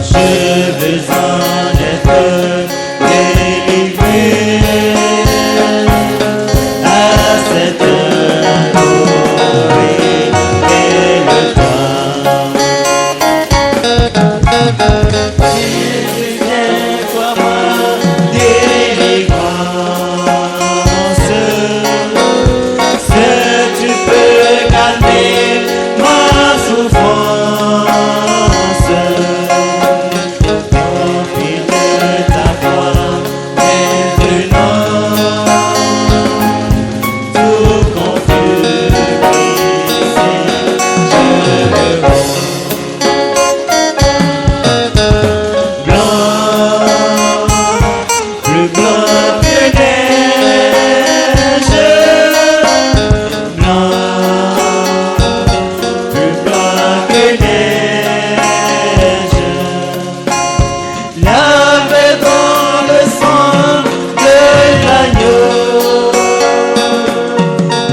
J'ai besoin d'être délivré à cette heure. Oui, et le temps. Jésus vient pour moi, délivrance. Si tu peux calmer ma souffrance, profite de ta voix maintenant, tout confus ici, je le vois. Blanc, plus blanc que neige, blanc, plus blanc que neige, lavé dans le sang de l'agneau,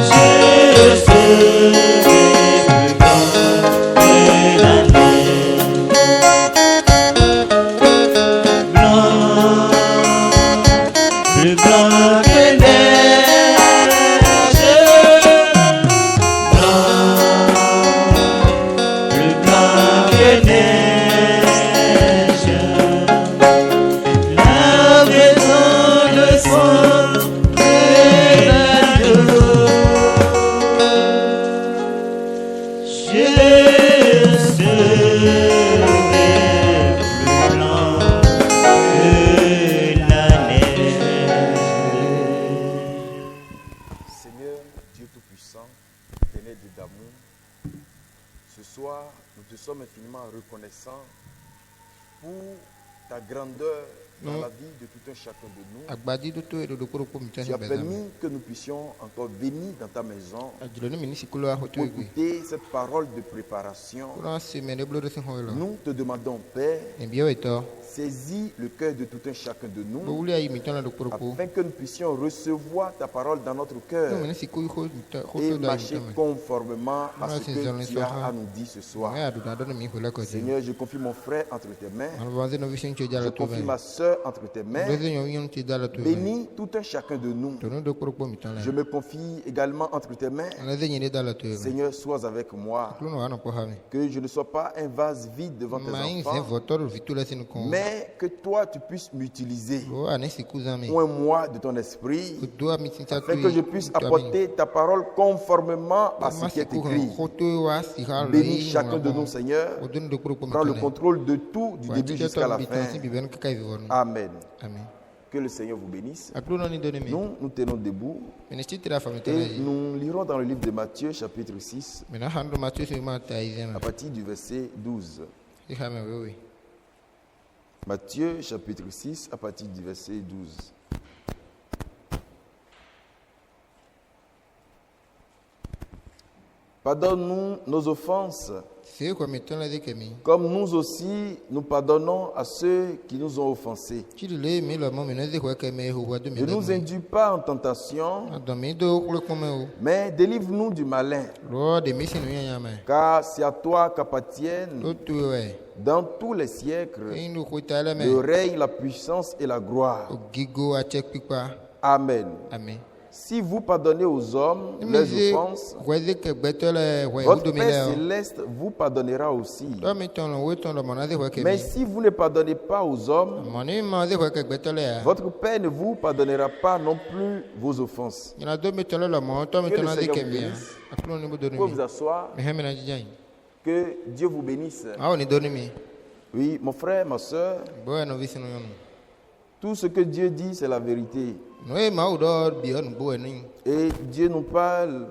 je serai plus blanc que la neige. Blanc, plus blanc que neige, blanc, plus blanc que neige, lavé dans le sang de l'agneau, je serai plus blanc que la neige. Seigneur, Dieu Tout-Puissant, ténèbre d'amour, ce soir, nous te sommes infiniment reconnaissants pour ta grandeur dans la vie de tout un chacun de nous. Tu as permis que nous puissions encore venir dans ta maison pour écouter cette parole de préparation. Nous te demandons, Père, saisis le cœur de tout un chacun de nous afin que nous puissions recevoir ta parole dans notre cœur et marcher conformément à ce que tu as à nous dire ce soir. Seigneur, je confie mon frère entre tes mains. Je confie ma soeur entre tes mains. Bénis tout un chacun de nous. Je me confie également entre tes mains. Seigneur, sois avec moi. Que je ne sois pas un vase vide devant tes enfants, mais que toi tu puisses m'utiliser. Oins-moi de ton esprit afin que je puisse apporter ta parole conformément à ce qui est écrit. Bénis chacun de nous, Seigneur. Prends le contrôle de tout, du début jusqu'à la fin. Amen. Que le Seigneur vous bénisse. Nous tenons debout et nous lirons dans le livre de Matthieu, chapitre 6, à partir du verset 12. Matthieu, chapitre 6, à partir du verset 12. Pardonne-nous nos offenses, comme nous aussi nous pardonnons à ceux qui nous ont offensés. Ne nous induis pas en tentation, mais délivre-nous du malin. Car c'est à toi qu'appartiennent dans tous les siècles le règne, la puissance et la gloire. Amen. Si vous pardonnez aux hommes leurs offenses, votre Père céleste vous pardonnera aussi. Mais si vous ne pardonnez pas aux hommes, votre Père ne vous pardonnera pas non plus vos offenses. Que le Seigneur vous bénisse. Vous pouvez vous asseoir. Que Dieu vous bénisse. Oui, mon frère, ma soeur, tout ce que Dieu dit, c'est la vérité. Et Dieu nous parle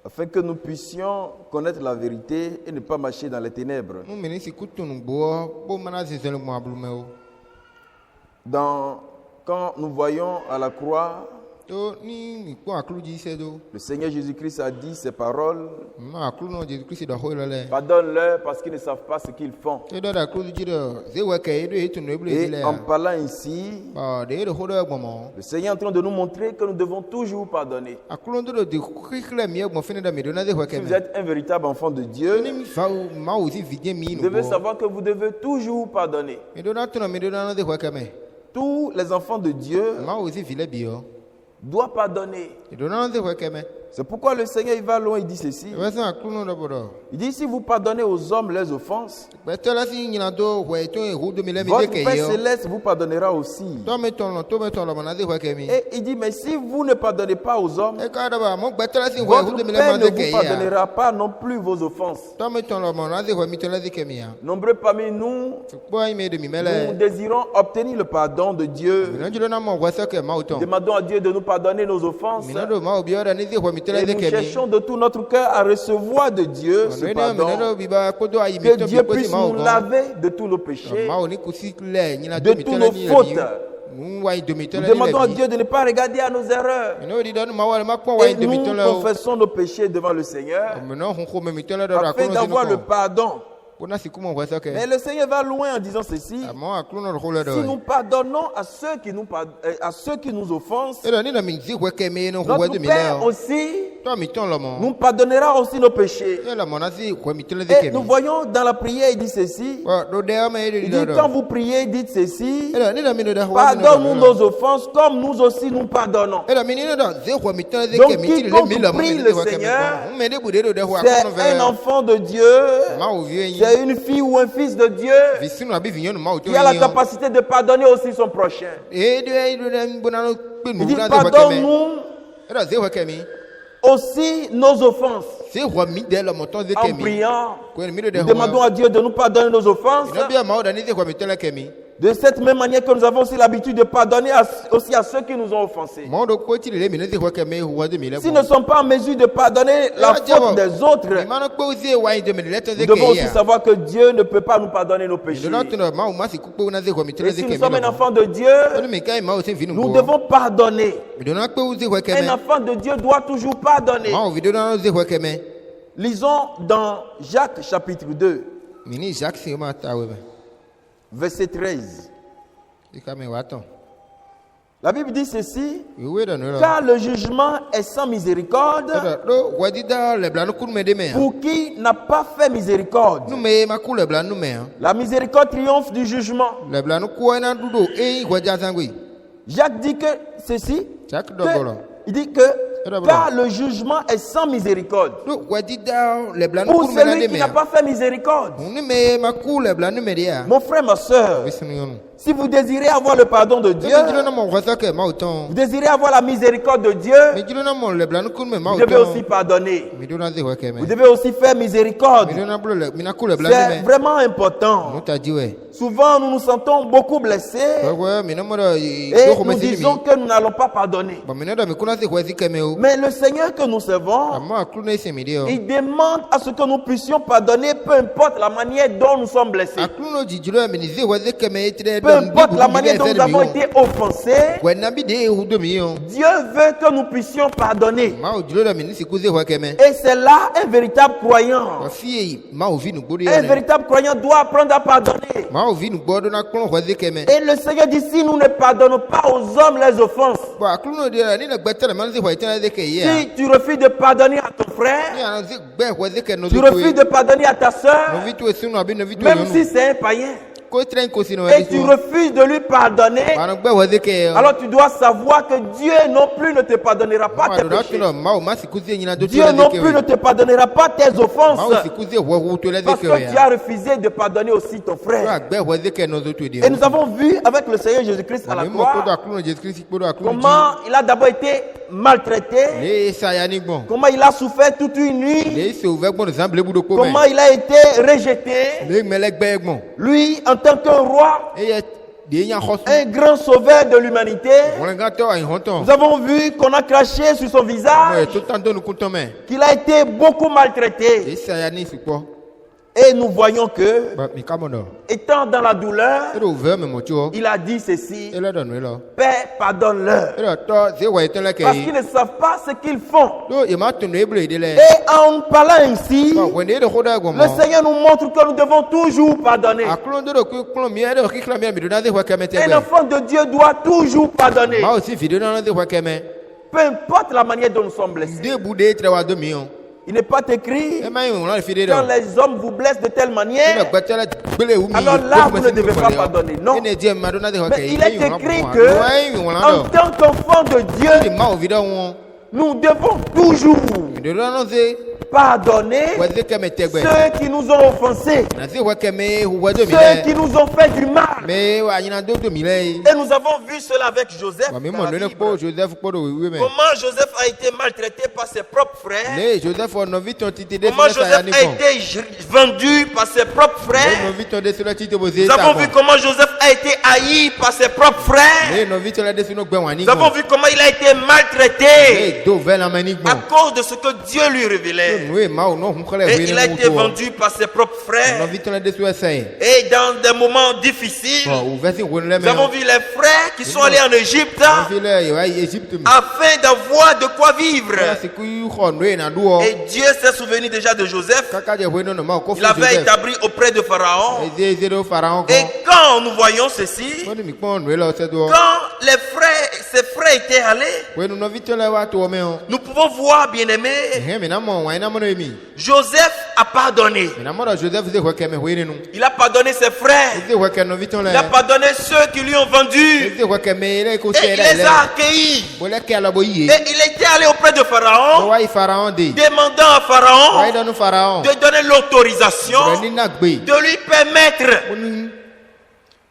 afin que nous puissions connaître la vérité et ne pas marcher dans les ténèbres. Quand nous voyons à la croix to ni ko aklu ji se do Le Seigneur Jésus-Christ a dit ces paroles. ma aklu no je Christ do ho le Pardonne-leur parce qu'ils ne savent pas ce qu'ils font. e do da aklu ji do ze we ke do e tu no ebule Et ile en parlant ainsi, ba de do ho do egbomo le Seigneur est en train de nous montrer que nous devons toujours pardonner. aklu do de krikle mi egbo fini da mi do na ze we ke Si vous me êtes un véritable enfant de Dieu, ni mi fa ma o si vidie mi vous no devez bo savoir que vous devez toujours pardonner. mi do na tu no mi do na ze we ke me Tous les enfants de Dieu ma o si vile bi o doivent pardonner. mi do na ze we ke me C'est pourquoi le Seigneur il va loin, il dit ceci. e se aklu no do bo do Il dit, si vous pardonnez aux hommes leurs offenses, be to la si nyina do we to e hu do mi le mi votre de ke Père yo Céleste vous pardonnera aussi. to me to lo na ze we ke mi Et il dit, mais si vous ne pardonnez pas aux hommes, e ka da ba mo be to la si we hu votre do mi le Père ma ne de ke vous ya pardonnera pas non plus vos offenses. to me to lo mo na ze we mi to la ze ke mi ya Nombreux parmi nous, po ai me de mi nous mele désirons obtenir le pardon de Dieu. mi no jilo na mo we se ke ma o to Demandons à Dieu de nous pardonner nos offenses. mi no do ma o bi o da ni ze we mi to la Et ze nous ke mi cherchons de tout notre cœur à recevoir de Dieu ce mi pardon. no bi ba ko do ai mi Que to Dieu bi ko si puisse ma o nous go laver de tous nos péchés, ma o ni ku si le nyina de do mi tous to nos la ni fautes. mu wa do mi to Nous la ni demandons à le Dieu de ne pas regarder à nos erreurs. mi no di do ma wa ma ko wa Et do mi nous to la o confessons nos péchés devant le Seigneur mi no hu ko mi to la do ra ko afin no d'avoir le si no pardon. ko na si ku mo we se ke Mais le Seigneur va loin en disant ceci. mo aklu no ro le Si nous do pardonnons à ceux qui nous offensent, e do ni na mi zi we ke mi no hu we notre do mi Père le aussi to mi to lo mo nous pardonnera aussi nos péchés. e la mo na si we mi to la ze Et ke nous mi voyons dans la prière, il dit ceci. do de ma e Il di dit, do quand vous priez, dites ceci. e do ni na mi do da ho Pardonne-nous nos offenses comme nous aussi nous pardonnons. e do mi ni do ze ho mi to la ze Donc, ke mi ti le quiconque mi la mo prie mi le ze we ke mi Seigneur, me de bu de do de ho C'est aklu no un ve enfant de Dieu, ma o vie yin c'est une fille ou un fils de Dieu vi sinu abi vi yonu ma o to qui a la yin capacité de pardonner aussi son prochain. e do bona no pe Il nu dit, na ze ho ke mi pardonne-nous e do ze ho ke mi aussi nos offenses. se ho mi de la mo to ze En ke mi priant, ko mi do de nous ho demandons à Dieu de nous pardonner nos offenses. no bi ma o da ni ze ho mi to la ke mi De cette même manière que nous avons aussi l'habitude de pardonner aussi à ceux qui nous ont offensés. ma do ko ti le mi ne ze ho ke mi ho de mi le S'ils ne sont pas en mesure de pardonner la faute des autres, ma no ko ze wa yin de mi le to ze nous ke devons aussi ya savoir que Dieu ne peut pas nous pardonner nos péchés. do na to no ma o ma si ku pe na ze ho mi to la Et ze si ke nous sommes mi un enfant de Dieu, no mi kai ma o se vi nu nous bo devons pardonner. mi do na pe ze ho ke Un mi enfant de Dieu doit toujours pardonner. ma o vi do na ze ho ke mi Lisons dans Jacques chapitre 2, mi ni Jacques si ma ta we be verset 13. ka mi wa ton La Bible dit ceci, we do no car le jugement est sans miséricorde do wadi da le bla no kun me de me pour qui n'a pas fait miséricorde. nu me ma ku le bla nu me La miséricorde triomphe du jugement. le bla no ku na du do e wadi zangui Jacques dit que ceci, Jacques do que- bolo il dit que car le jugement est sans miséricorde do wadi da le bla no pour kun me na celui de qui me n'a pas fait miséricorde. nu me ma ku le bla nu me dia Mon frère, ma soeur, we sinu yonu si vous désirez avoir le pardon de Dieu, Dieu na mo wa sa ke ma o ton vous désirez avoir la miséricorde de Dieu, mi Dieu na mo le bla no kun me ma vous o devez aussi ton pardonner. mi do na ze ho ke me Vous devez aussi faire miséricorde. mi do na blo le mi na ku le bla C'est nu me vraiment important. no ta di we Souvent, nous nous sentons beaucoup blessés we mi na mo do et do ko nous me si disons mi que nous n'allons pas pardonner. ba mi na do mi kuna ze ho zi ke me o Mais le Seigneur que nous servons, ama ku na se mi dio il demande à ce que nous puissions pardonner, peu importe la manière dont nous sommes blessés. aklu no jijiro mi ni ze ho ze ke me tre Peu importe la manière dont nous avons été offensés, we na bi de hu do mi yo Dieu veut que nous puissions pardonner. ma o jiro da mi ni si ku ze ho ke me Et c'est là un véritable croyant. wa fi ma o vi nu gbori Un yo véritable croyant doit apprendre à pardonner. ma o vi nu gbodo na kun ho ze ke me Et le Seigneur dit, si nous ne pardonnons pas aux hommes les offenses, ba aklu no de ni na gbetele ma ze ho ita ze ke ya si tu refuses de pardonner à ton ni frère, ana ze gbe ho ze ke no tu zo refuses de pardonner à ta no soeur, vi tu sinu abi no vi tu même yo si c'est un païen, ko tren ko sinu et tu refuses de lui pardonner, ma no gbe ho ze ke alors tu dois savoir que Dieu non plus ne te pardonnera pas ma tes do na péchés. tu no ma o ma si ku ze nyina do tu Dieu ze non ke plus ne te pardonnera pas tes ma o offenses si ku ze ho hu to le ze parce ke que tu ya as refusé de pardonner aussi ton to frère. gbe ho ze ke no zo tu de Et nous avons vu avec le Seigneur Jésus-Christ à la mo ko do croix aklu no Jesus Christ ko do aklu ji comment il a d'abord été maltraité, le sa ya ni gbon comment il a souffert toute une nuit, le se o ve gbon zamble bu do ko me comment il a été rejeté, le mele gbe gbon lui en tant qu'un roi, e ye de nya khosu un grand sauveur de l'humanité. won ga to ai honton Nous avons vu qu'on a craché sur son mo visage, e to tan do nu kun to me qu'il a été beaucoup maltraité. e sa ya ni sipo Et nous voyons que, Ba mi ka mo no. étant dans la douleur, E do ve me mo chuo. il a dit ceci, E le don we lo. Père, pardonne-leur. E do to ze wa iten le Parce qu'ils ke. ne savent pas ce qu'ils font. Do e ma tun e ble de le. Et en parlant ainsi, Ba we ne de khoda go mo. le Seigneur nous montre que nous devons toujours pardonner. Aklon do ku klon mi e do ki kla mi mi do na ze wa ke me te Un gbe. enfant de Dieu doit toujours pardonner. Ma o si video na ze wa ke me. Peu importe la manière dont nous sommes blessés. De bu de tre wa do mi on. Il n'est pas écrit, E ma yi won la fi de do. quand les hommes vous blessent de telle E manière, do gbete la gbele wu mi. alors là, vous ne devez pas pardonner. Non. E ne die ma do na ze wa ke. Mais il est écrit que, en tant qu'enfant de Dieu, E ma o video won. nous devons toujours De do na ze pardonner wa ze ke me te gbe. ceux qui nous ont offensés, Na ze wa ke me wa do mi ceux qui le. nous ont fait du mal. Me wa nyina do do mi le. Et nous avons vu cela avec Joseph. Wa mi dans mo la no ne Bible. ko Joseph ko do wi me. Comment Joseph a été maltraité par ses propres frères. Le Joseph no vi ton tite de Comment sa ya Joseph ni a kon. été vendu par ses propres Le frères. no vi ton de sur tite bo ze Nous ta avons kon. vu comment Joseph a été haï par ses propres frères. Le no vi ton de sur no gbe wan ni Nous avons kon. vu comment il a été maltraité Le do ve la mani à kon. cause de ce que Dieu lui révélait. Oui, ma no hun kole Et wi il a ni été mo. vendu par ses propres No frères. vi ton de sur sai. Et dans des moments difficiles, Bon, ou versi won le me. nous avons vu les frères qui sont allés en Égypte No vi le yo ai Egypte mi. afin d'avoir de quoi vivre. La se ku ho no na do. Et Dieu s'est souvenu déjà de Joseph. Kaka je we no ma ko fu Il avait Joseph. établi auprès de Pharaon. E ze do pharaon Et kon. quand nous voyons ceci, Mo ni mi pon no lo se do. quand ses frères étaient allés, We no vi ton le wa to me on. nous pouvons voir, bien-aimés, He mi na mo wa na mo no mi. Joseph a pardonné. Mi na mo do Joseph ze ko ke me we ni no. Il a pardonné ses frères. Ze ko ke no vi ton le. Il a pardonné ceux qui lui ont vendu. Ze ko ke me le ko Et se il le. les a accueillis. Bo le ke ala bo yi. Et il était allé auprès de Bo Pharaon, wa pharaon de. demandant à Wa Pharaon do no pharaon. de donner l'autorisation Bo ni na gbe. de lui permettre Bo ni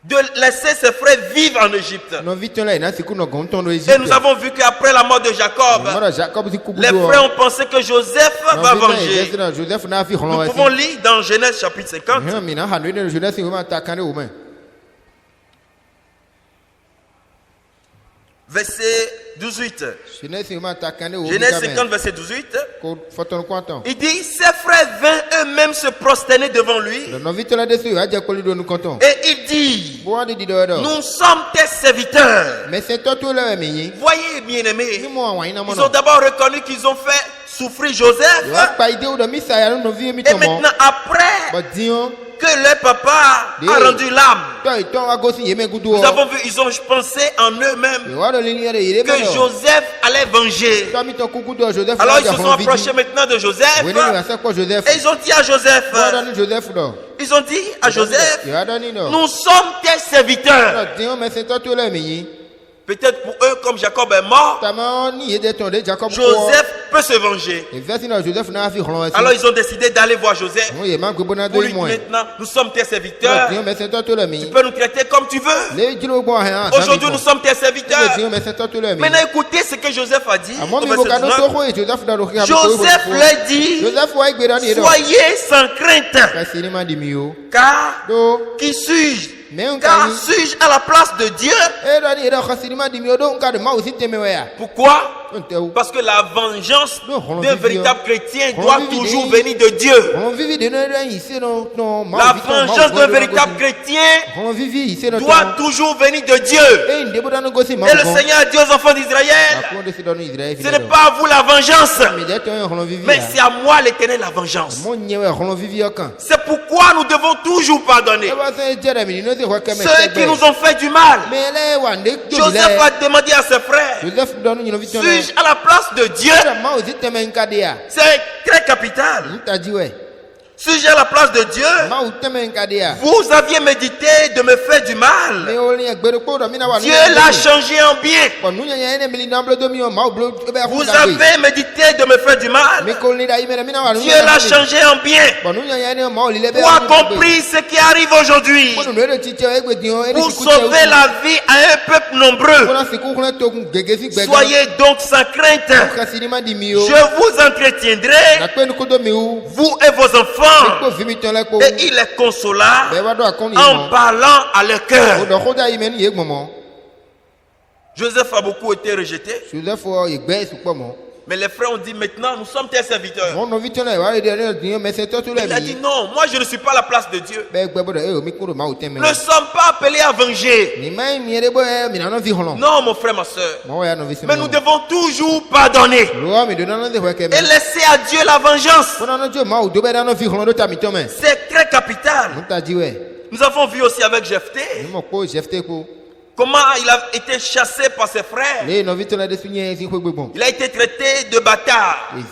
de laisser ses frères vivre en Égypte. no vi ton le na siku no gon ton no Et Egypte. nous avons vu qu'après la mort de Jacob, Mo do Jacob si ku bu les do. frères ont pensé que Joseph va venger. Joseph na fi holo Nous wa pouvons si. lire dans Genèse chapitre 50. He mi na ha no ne Joseph ma ta kan o me. Verset 18. Joseph ma ta kan o. Genèse 50, verset 18. Ko foton kwanton. Il dit, ses frères vinrent eux-mêmes se prosterner devant lui. No vi ton le de su aje ko li do nu konton. Et il dit, Bo wa de di do do. nous sommes tes serviteurs. Mais c'est toi tout le mi yi. Voyez, bien-aimés, Ni mo wa ina mo ils no. ont d'abord reconnu qu'ils ont fait souffrir Joseph. Wa pa ide o do mi sa ya no vi mi Et to mo. maintenant, après Bo dion. que leur papa a rendu l'âme, To ito wa go si yeme gudu o. nous avons vu, ils ont pensé en eux-mêmes Wa do li ni de ire que me no. Joseph allait venger. To mi to ku gudu o Joseph. Alors ils se sont approchés maintenant de Joseph. We ni wa se ko Joseph. Et ils ont dit à Joseph, Wa do ni Joseph do. ils ont dit à Joseph, Ya do ni no. nous sommes tes serviteurs. Dion mais c'est toi tout le mi yi. Peut-être pour eux, comme Jacob est mort, Tama ni ye de ton de Jacob. Joseph peut se venger. Et versi no Joseph na fi holo wa si. Alors ils ont décidé d'aller voir Joseph. Mo ye man gbo na do Pour lui yi dire mo. maintenant, nous sommes tes serviteurs. Dion mais c'est toi tout le mi. Tu peux nous traiter comme tu veux. Le jiro bo ha. Aujourd'hui, nous sommes tes serviteurs. Dion mais c'est toi tout le mi. Maintenant, écoutez ce que Joseph a dit. Amo Au mi bo verset ka no 19. to ko Joseph da ro ki. Joseph leur dit, Joseph wa igbe da ni do. soyez sans crainte, Ka si ni ma di mi o. car Do. qui suis-je? Mais on Car ka ni. suis-je à la place de Dieu? E do ni do ka si ni ma di mi o do nka de ma o si teme we ya. Pourquoi? Nte Parce que la vengeance Non, on d'un vit véritable bien. chrétien On doit vit toujours bien. venir de Dieu. On vivi de no ici no no ma. La vengeance d'un véritable chrétien On vivi ici no. doit toujours venir de Dieu. E ndebo da no go si ma. Et le Seigneur a dit aux enfants d'Israël, Ko de si do no Israel. ce n'est pas à vous la vengeance, Mi de to on vivi. mais c'est à moi l'Éternel la vengeance. Mo nyewe on vivi okan. C'est pourquoi nous devons toujours pardonner E ba se Jeremy ni no se ko keme. ceux qui nous ont fait du mal. Mais le wa de to Joseph a demandé à ses frères, Joseph do no ni no vi to. suis-je à la place de Dieu? Ma o si teme nka de ya. C'est très capital. Nta ji we. Suis-je à la place de Dieu? Ma o teme nka de ya. Vous aviez médité de me faire du Me mal. o ni egbere ko do mi na wa. Dieu l'a changé en bien. Ko nu nya ene mi ndamble do mi o ma o blo e be ko Vous da. avez médité de me faire du Mi mal. ko ni da ime mi na wa. Dieu l'a changé en bien Ko nu nya ene ma o li le be. pour accomplir ce qui arrive aujourd'hui, Ko nu re ti che egbe dion e pour ni sauver la vie à un peuple nombreux. Ko na si ku kun to kun gege si gbe. Soyez donc sans crainte. Ka si ni ma di mi o. Je vous entretiendrai, Na pe nu ko do mi o. vous et vos Ko enfants. vi mi ton le ko. Et il les consola Be wa do akon ni en mo. parlant à leur O cœur. do ko da ime ni egmo mo. Joseph a beaucoup été rejeté. Joseph o igbe su po mo. Mais les frères ont dit maintenant, nous sommes tes serviteurs. Mon novi tona wa ide ne dinyo me se to tu le Il a dit mi. non, moi je ne suis pas à la place de Dieu. Be gbe bodo e o mi kuro ma o teme. Nous ne sommes pas appelés à venger. Ni mai mi ere bo e mi na no vi holon. Non, mon frère, ma soeur. Mo ya novi se. Mais nous devons toujours pardonner Lo mi do na no de hweke me. et laisser à Dieu la vengeance. Bona no jo ma o do be na no vi holon do ta mi to me. C'est très capital. Muta jiwe. Nous avons vu aussi avec Jephthé Ni mo ko jefte ko. comment il a été chassé par ses frères. Le novi tona de sunye sin ko gbon. Il a été traité de bâtard. Il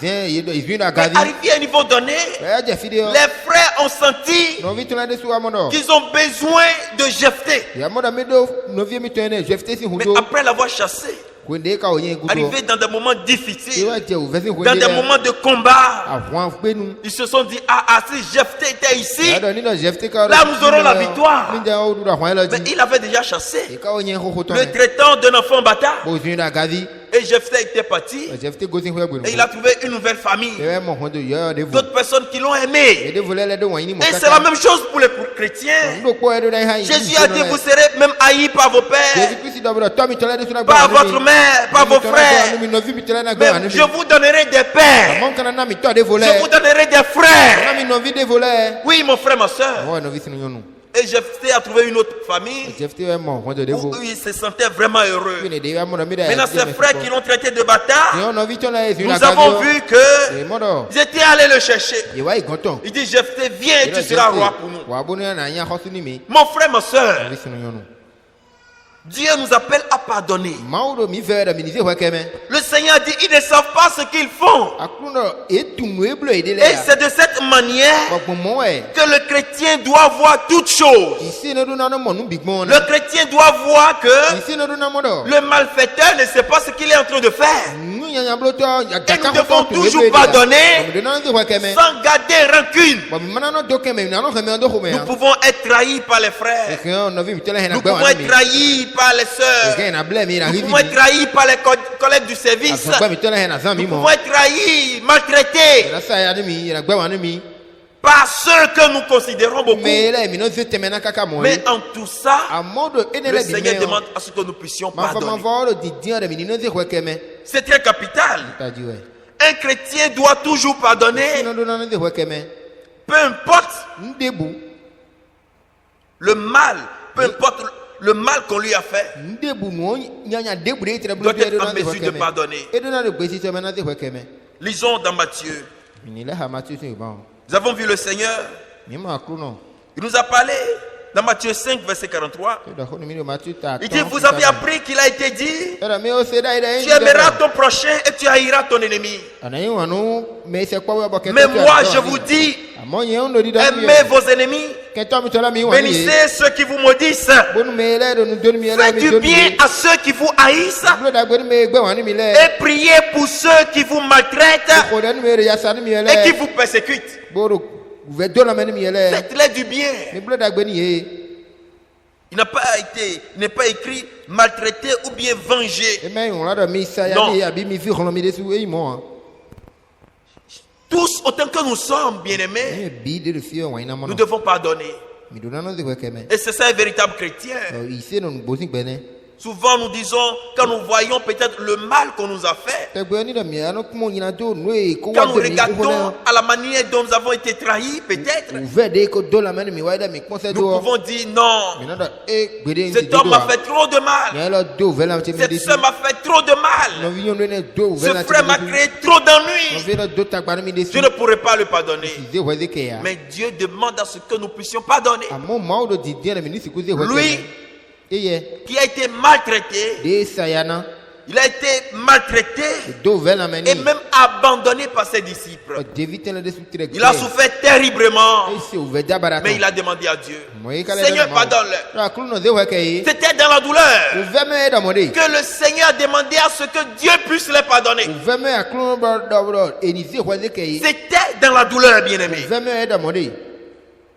vient à Mais Gavi. arrivé à un niveau donné, Ya je fide. les frères ont senti Novi tona de suwa mono. qu'ils ont besoin de Jephthé. Ya moda me do novi mi tone jefte si Mais hundo. après l'avoir chassé, Kwende ka oyen gudo. arrivé dans des moments Ti difficiles, wa je o vesi dans kwende. des moments de combat, Avon gbenu. ils se sont dit, ah, si Jephthé était ici, Ya do ni do jefte ka. Là, nous aurons la victoire. Mi ja o du da hwan la mais ji. il avait déjà chassé, E ka oyen ho to. le traitant d'un enfant bâtard. Bo zin da Gavi. Et Jephthé était parti, Jefte go sin hwe gbenu. et il a trouvé une nouvelle famille, E mo hondo yo de vu. d'autres personnes qui l'ont E aimé. de voler le do wan ni mo Et kaka. c'est la même chose pour les chrétiens. Ndo ko e do dai ha. Jésus a dit, vous serez même haïs par vos Jésus pères, Christ do bro to mi tola de suna par votre mère, par vos frères. Mi no vi mi tola na Mais gba. je vous donnerai des pères, Mon kana na mi to de voler. je vous donnerai des frères. Na mi no vi de voler. Oui, mon frère, ma soeur. Oh no vi sinu yonu. Et Jephthé a trouvé une autre famille Jefte e mo hondo de vu. où il se sentait vraiment heureux. Ni de ya mo na mi da. Maintenant, ses frères qui l'ont traité de bâtard, Yo no vi tola e sinu nous avons vu que E modo. ils étaient allés le chercher. Ye wa igonton. Il dit, Jephthé, viens, tu seras roi pour nous. Wa bonu na nya hosu ni mi. Mon frère, ma soeur, Vi sinu yonu. Dieu nous appelle à pardonner. Maudo mi vera mi nize hwa keme. Le Seigneur dit, ils ne savent pas ce qu'ils font. Akuno e tunu e blo e de Et le. c'est de cette manière Wa mo e. que le chrétien doit voir toutes choses. Isi no do na no mo nu big mon. Le chrétien doit voir que Isi no do na mo do. le malfaiteur ne sait pas ce qu'il est en train de faire. Nu nya nya blo to ya Et nous devons toujours pardonner De na hwa keme. sans garder rancune. Ba mi mana no do keme na no keme do kome. Nous pouvons être trahis par les frères. Que no vi mi tola he na Nous gba pouvons wa être mi. trahis par les sœurs. Que na ble mi na Nous hivi. pouvons être trahis par les collègues du service. Gba mi tola he na zan mi Nous mo. pouvons être trahis, maltraités Na sa ya ni mi na gba wa ni mi. par ceux que nous considérons beaucoup. Me le mi no ze teme na kaka mo. Mais en tout ça, Amodo le enele bi Seigneur me. demande à ce que nous puissions Ma fa ma pardonner. voro di dia de mi ni no ze hwa keme. C'est très capital. Ta di we. Un chrétien doit toujours pardonner, No do na no ze hwa keme. peu importe Ndebu. le mal, peu importe le mal qu'on lui a fait. Ndebu no nya nya debu de tre blo Doit de être do en na ze hwa mesure de keme. pardonner. E do na de gbesi se me na ze hwa keme. Lisons dans Matthieu. Mi ni le ha ma tu sin ba. Nous avons vu le Seigneur. Mi ma kru no. Il nous a parlé dans Matthieu 5, verset 43. E do ho ni mi ma tu ta. Il dit, vous avez appris qu'il a été dit, Era me o se dai dai. tu aimeras ton prochain et tu haïras ton ennemi. Anayi wanu me se kwa we ba ke. Mais moi, je vous dis, Amonye on do di da mi. aimez vos ennemis, Ke to mi tola mi wa ni. bénissez ceux qui vous maudissent, Bonu me le do nu do mi le faites mi du do bien à ceux qui vous haïssent Blo da gbe ni me gbe wa ni mi le. et priez pour ceux qui vous maltraitent Ko da ni me re ya sa ni mi le. et qui vous persécutent. Boro ve do la me ni mi le. Faites-les du bien. Mi blo da gbe ni ye. Il n'est pas écrit maltraiter ou bien venger. E me on la do mi sa ya Non. ni ya bi mi fi kholo mi de su e mo. Tous, autant que nous sommes bien-aimés, E bi de fi o wa ina mo nous no. devons pardonner. Mi do na no ze hwa keme. Et c'est ça un véritable chrétien. Ise no bo sin gbe ne. Souvent nous disons, quand nous voyons peut-être le mal qu'on nous a fait, Te gbe ni do mi ano kumo nyina do no e ko quand wa nous de mi ko regardons à la manière dont nous avons été trahis, peut-être, Ou ve de ko do la me ni mi wa da mi pon se nous do. pouvons dire non, Mi no da e gbe de cet homme m'a fait trop de mal, Mi la do ve la mi cette de soeur m'a fait trop de No mal, vi yon ne do ce ve la frère m'a créé trop No d'ennuis. vi la do ta gba mi de Je ne pourrai pas le pardonner. Ze hwa ze ke ya. Mais Dieu demande à ce que nous puissions pardonner. Amo ma do di dia na mi ni siku ze hwa. Lui Eye qui a été maltraité, de sayana il a été maltraité do ve la me ni. et même abandonné par ses disciples. David le de su tre. Il a souffert terriblement, E se o ve da barata. mais il a demandé à Dieu, Moye kale Seigneur, pardonne-le. Ra kru no ze hwa ke yi. C'était dans la O douleur ve me da mo de. que le Seigneur a demandé à ce que Dieu puisse les pardonner. O ve me akru ba da bro e ni ze hwa ze ke yi. C'était dans la douleur, bien-aimé. Ve me da mo de.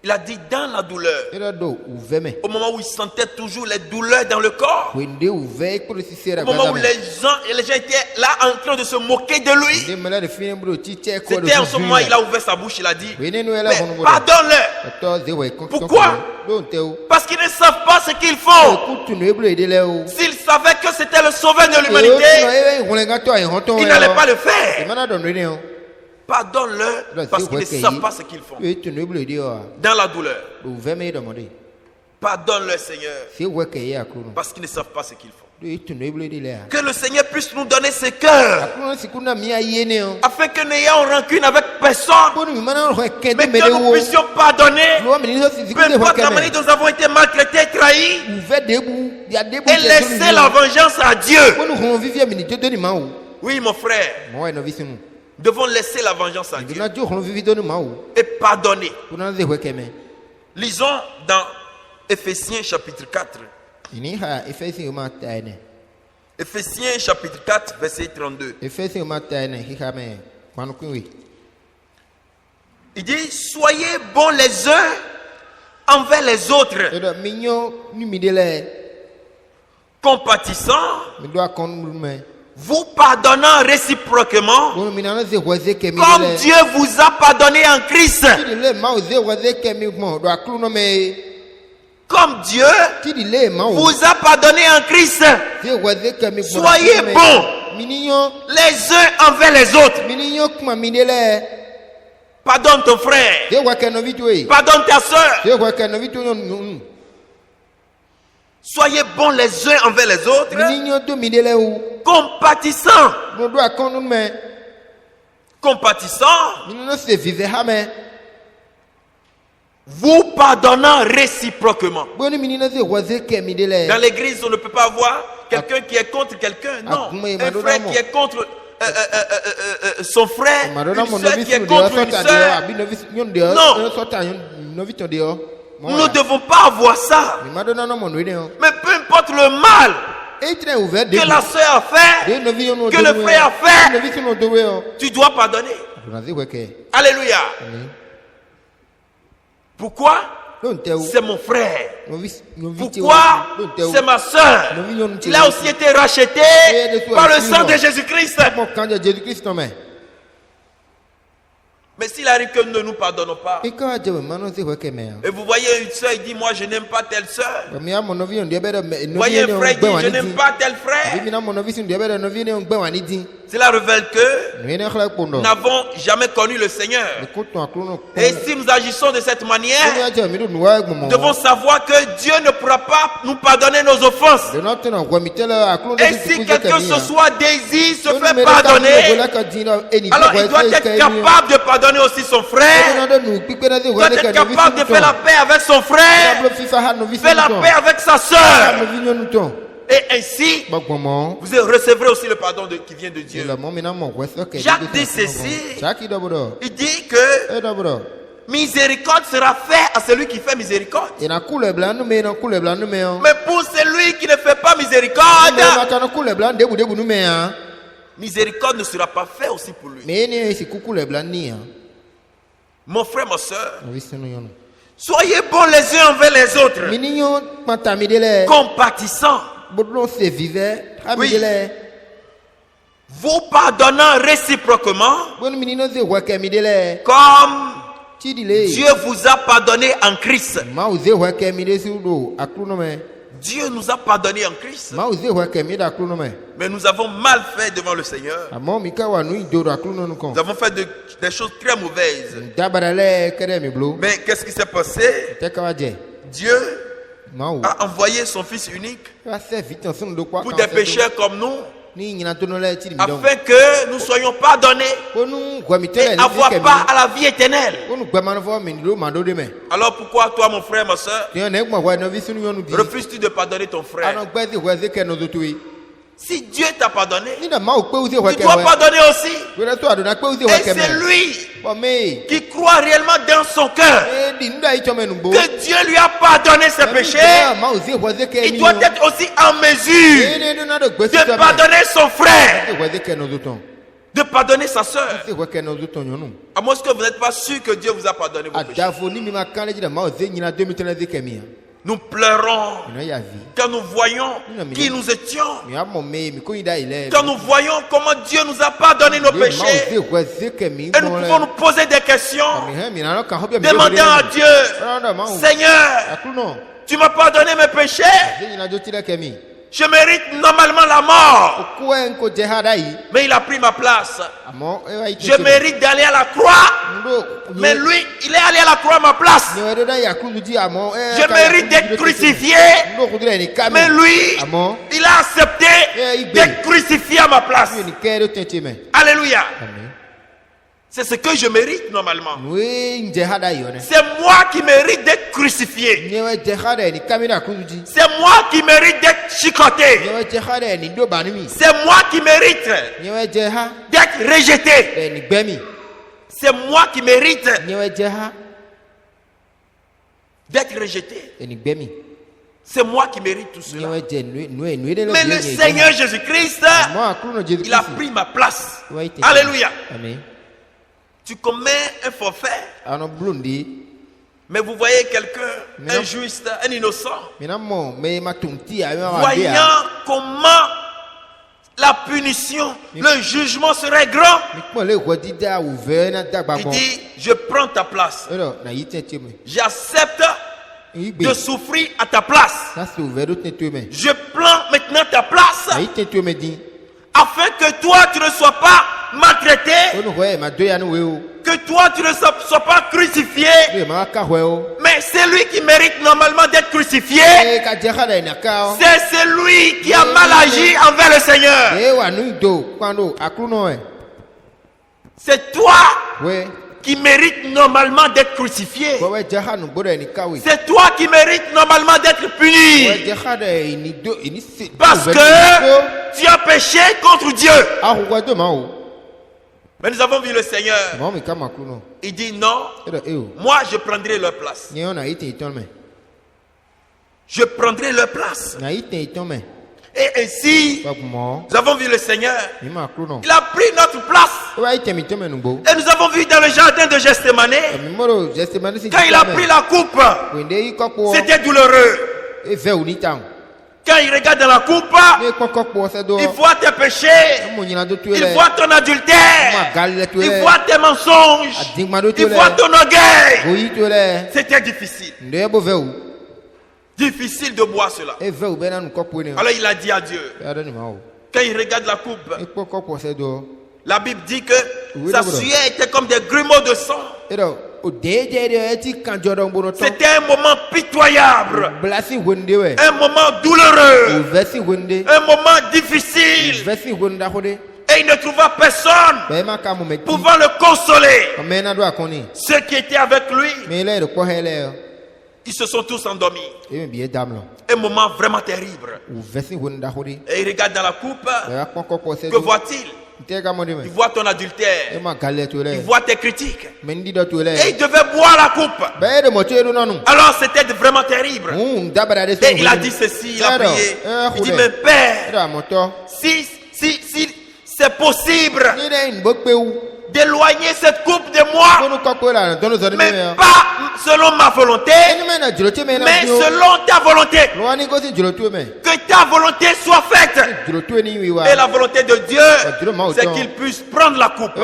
Il a dit dans la douleur, E da do o ve me. au moment où il sentait toujours les douleurs dans le corps, Wende o ve ko si se ra au moment où me. les gens étaient là en train de se moquer de lui. De me la de fin bro ti che ko do. C'était en ce moment il a ouvert sa bouche, il a dit, Wene no ela mais hono bro. pardonne-le, To ze hwa ko. Pourquoi? Don't tell. parce qu'ils ne savent pas ce qu'ils font. Kutu no eblo ede le o. S'ils savait que c'était le sauveur de l'humanité, il n'allait pas le faire. Pardonne-le parce qu'ils ne savent pas ce qu'ils font. Dans la douleur. Pardonne-le, Seigneur, parce qu'ils ne savent pas ce qu'ils font. Que le Seigneur puisse nous donner ce cœur, afin que n'ayons rancune avec personne, mais que nous puissions pardonner, peu importe la manière dont nous avons été maltraités, trahis, et laisser la vengeance à Dieu. Oui, mon frère, nous devons laisser la vengeance à Dieu et pardonner. Lisons dans Éphésiens chapitre 4. Éphésiens chapitre 4, verset 32. Il dit, soyez bons les uns envers les autres, compatissants, vous pardonnant réciproquement, comme Dieu vous a pardonné en Christ. Comme Dieu vous a pardonné en Christ. Soyez bons les uns envers les autres. Pardonne ton frère. Pardonne ta soeur. Soyez bons les uns envers les autres. Compatissants. Vous pardonnant réciproquement. Dans l'église, on ne peut pas avoir quelqu'un qui est contre quelqu'un. Non. Un frère qui est contre son frère, une soeur qui est contre une soeur. Non. Nous ne devons pas avoir ça. Mais peu importe le mal que la soeur a fait, que le frère a fait, tu dois pardonner. Alléluia. Pourquoi? C'est mon frère. Pourquoi? C'est ma soeur. Il a aussi été racheté par le sang de Jésus-Christ. Mais s'il arrive que nous ne nous pardonnons pas, et vous voyez une soeur, il dit, moi je n'aime pas telle soeur. Vous voyez un frère, il dit, je n'aime pas tel frère. Cela révèle que nous n'avons jamais connu le Seigneur. Et si nous agissons de cette manière, nous devons savoir que Dieu ne pourra pas nous pardonner nos offenses. Et si quelqu'un ce soit désire se fait pardonner, alors il doit être capable de pardonner aussi son frère. Il doit être capable de faire la paix avec son frère, faire la paix avec sa soeur. Et ainsi, vous recevrez aussi le pardon qui vient de Dieu. Jacques dit ceci. Il dit que miséricorde sera faite à celui qui fait miséricorde. Mais pour celui qui ne fait pas miséricorde, miséricorde ne sera pas faite aussi pour lui. Mon frère, ma soeur, soyez bons les uns envers les autres, compatissants. Oui. Vous pardonnant réciproquement, comme Dieu vous a pardonné en Christ. Dieu nous a pardonné en Christ. Mais nous avons mal fait devant le Seigneur. Nous avons fait des choses très mauvaises. Mais qu'est-ce qui s'est passé? Dieu a envoyé son Fils unique pour des pécheurs comme nous, afin que nous soyons pardonnés et avoir part à la vie éternelle. Alors pourquoi toi, mon frère, ma soeur, refuses-tu de pardonner ton frère? Si Dieu t'a pardonné, tu dois pardonner aussi. Et c'est lui qui croit réellement dans son cœur que Dieu lui a pardonné ses péchés. Il doit être aussi en mesure de pardonner son frère, de pardonner sa soeur. À moins que vous n'êtes pas sûr que Dieu vous a pardonné vos péchés. Nous pleurons quand nous voyons qui nous étions, quand nous voyons comment Dieu nous a pardonné nos péchés, et nous pouvons nous poser des questions, demandant à Dieu, Seigneur, tu m'as pardonné mes péchés, Je mérite normalement la mort. Mais il a pris ma place. Je mérite d'aller à la croix. Mais lui, il est allé à la croix à ma place. Je mérite d'être crucifié. Mais lui, il a accepté d'être crucifié à ma place. Alléluia. C'est ce que je mérite normalement. C'est moi qui mérite d'être crucifié. C'est moi qui mérite d'être chicoté. C'est moi qui mérite d'être rejeté. C'est moi qui mérite d'être rejeté. C'est moi qui mérite tout cela. Mais le Seigneur Jésus-Christ, il a pris ma place. Alléluia. Tu commets un forfait. Mais vous voyez quelqu'un, un juste, un innocent, voyant comment la punition, le jugement serait grand, il dit, je prends ta place. J'accepte de souffrir à ta place. Je prends maintenant ta place afin que toi tu ne sois pas maltraité, que toi tu ne sois pas crucifié, mais c'est lui qui mérite normalement d'être crucifié. C'est celui qui a mal agi envers le Seigneur. C'est toi qui mérite normalement d'être crucifié. C'est toi qui mérites normalement d'être puni. Parce que tu as péché contre Dieu. Mais nous avons vu le Seigneur. Il dit non, moi je prendrai leur place. Je prendrai leur place. Et ainsi, nous avons vu le Seigneur. Il a pris notre place. Et nous avons vu dans le jardin de Gethsémane, quand il a pris la coupe, c'était douloureux. Quand il regarde dans la coupe, il voit tes péchés, il voit ton adultère, il voit tes mensonges, il voit ton orgueil. C'était difficile. Difficile de boire cela. Alors il a dit à Dieu, quand il regarde la coupe, la Bible dit que sa sueur était comme des grumeaux de sang. C'était un moment pitoyable, un moment douloureux, un moment difficile. Et il ne trouva personne pouvant le consoler. Ceux qui étaient avec lui, ils se sont tous endormis. Un moment vraiment terrible. Et il regarde dans la coupe. Que voit-il? Il voit ton adultère. Il voit tes critiques. Et il devait boire la coupe. Alors c'était vraiment terrible. Et il a dit ceci, il a prié. Il dit, mais Père, si c'est possible d'éloigner cette coupe de moi, mais pas selon ma volonté, mais selon ta volonté. Que ta volonté soit faite. Et la volonté de Dieu, c'est qu'il puisse prendre la coupe.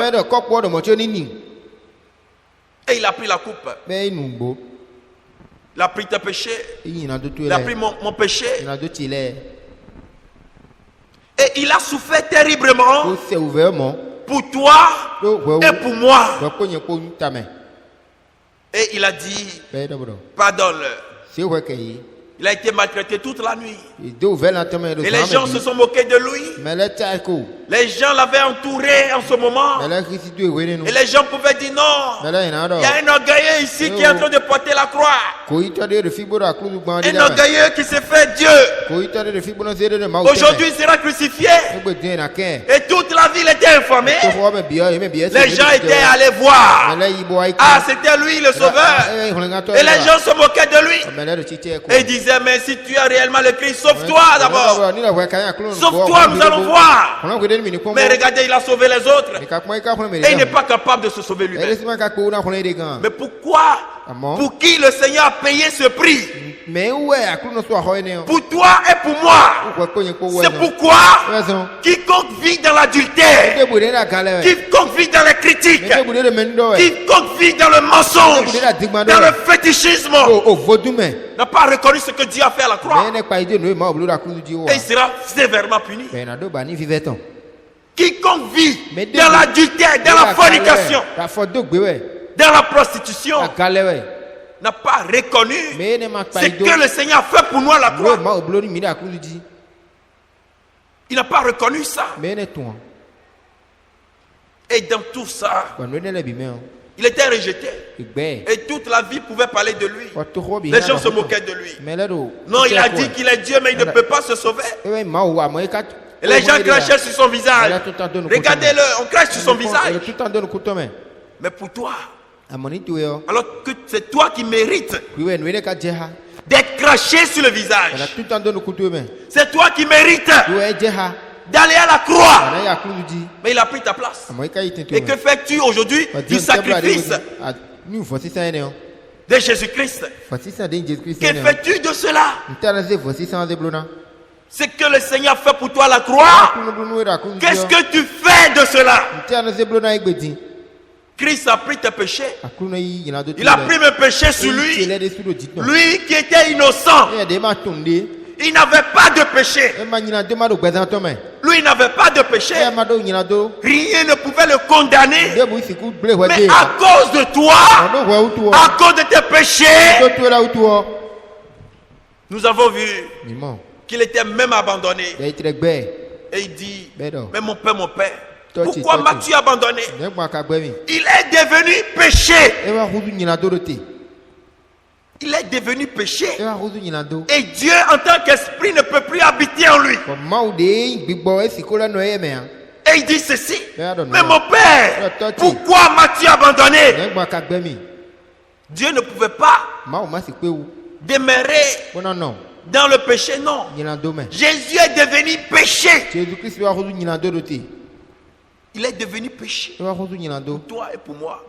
Et il a pris la coupe. Il a pris tes péchés. Il a pris mon péché. Et il a souffert terriblement pour toi et pour moi. Et il a dit, pardonne-le. Il a été maltraité toute la nuit. Et les gens se sont moqués de lui. Les gens l'avaient entouré en ce moment. Et les gens pouvaient dire non. Il y a un orgueilleux ici qui est en train de porter la croix. Un orgueilleux qui s'est fait Dieu. Aujourd'hui il sera crucifié. Et toute la ville était informée. Les gens étaient allés voir. Ah, c'était lui le sauveur. Et les gens se moquaient de lui. Et ils disaient, mais si tu as réellement le Christ, sauve-toi d'abord. Sauve-toi, nous allons voir. Mais regardez, il a sauvé les autres. Et il n'est pas capable de se sauver lui-même. Mais pourquoi pour qui le Seigneur a payé ce prix. Pour toi et pour moi. C'est pourquoi quiconque vit dans l'adultère, quiconque vit dans les critiques, quiconque vit dans le mensonge, dans le fétichisme, n'a pas reconnu ce que Dieu a fait à la croix. Et il sera sévèrement puni. Quiconque vit dans l'adultère, dans la fornication, dans la prostitution, n'a pas reconnu ce que le Seigneur a fait pour nous à la croix. Il n'a pas reconnu ça. Et dans tout ça, il était rejeté. Et toute la vie pouvait parler de lui. Les gens se moquaient de lui. Non, il a dit qu'il est Dieu, mais il ne peut pas se sauver. Et les gens crachaient sur son visage. Regardez-le, on crache sur son visage. Mais pour toi, alors que c'est toi qui mérites d'être craché sur le visage. C'est toi qui mérites d'aller à la croix. Mais il a pris ta place. Et que fais-tu aujourd'hui du sacrifice de Jésus-Christ? Que fais-tu de cela? Ce que le Seigneur fait pour toi à la croix, qu'est-ce que tu fais de cela? Christ a pris tes péchés. Il a pris mes péchés sur lui. Lui qui était innocent. Il n'avait pas de péché. Lui n'avait pas de péché. Rien ne pouvait le condamner. Mais à cause de toi, à cause de tes péchés, nous avons vu qu'il était même abandonné. Et il dit, mais mon Père, pourquoi m'as-tu abandonné? Il est devenu péché. Il est devenu péché. Et Dieu en tant qu'esprit ne peut plus habiter en lui. Et il dit ceci, mais mon Père, pourquoi m'as-tu abandonné? Dieu ne pouvait pas demeurer dans le péché, non. Jésus est devenu péché. Il est devenu péché pour toi et pour moi.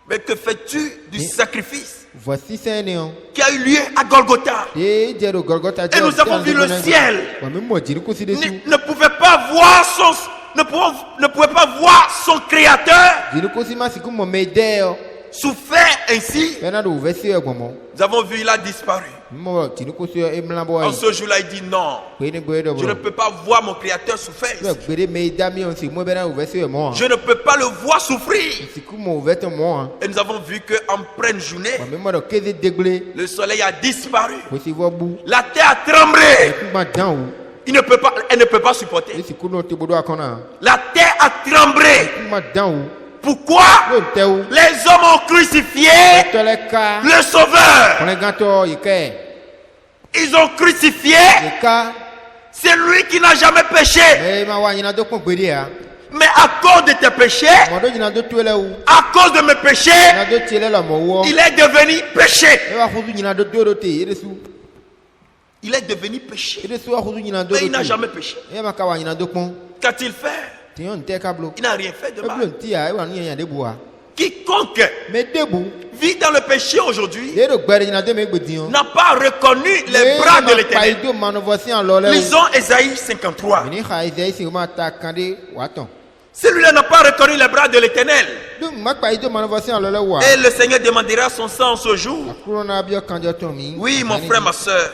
Mais que fais-tu du sacrifice qui a eu lieu à Golgotha? Et nous avons vu le ciel ne pouvait pas voir son créateur souffert ainsi. Nous avons vu, il a disparu. En ce jour-là, il dit non, je ne peux pas voir mon créateur souffrir. Je ne peux pas le voir souffrir. Et nous avons vu qu'en pleine journée, le soleil a disparu. La terre a tremblé. Elle ne peut pas supporter. La terre a tremblé. Pourquoi? Les hommes ont crucifié le Sauveur. Ils ont crucifié celui qui n'a jamais péché. Mais à cause de tes péchés, à cause de mes péchés, il est devenu péché. Il est devenu péché. Mais il n'a jamais péché. Qu'a-t-il fait? Il n'a rien fait de mal. Quiconque vit dans le péché aujourd'hui n'a pas reconnu les bras de l'Éternel. Lisons Ésaïe 53. Celui-là n'a pas reconnu les bras de l'Éternel. Et le Seigneur demandera son sang ce jour. Oui, mon frère, ma soeur.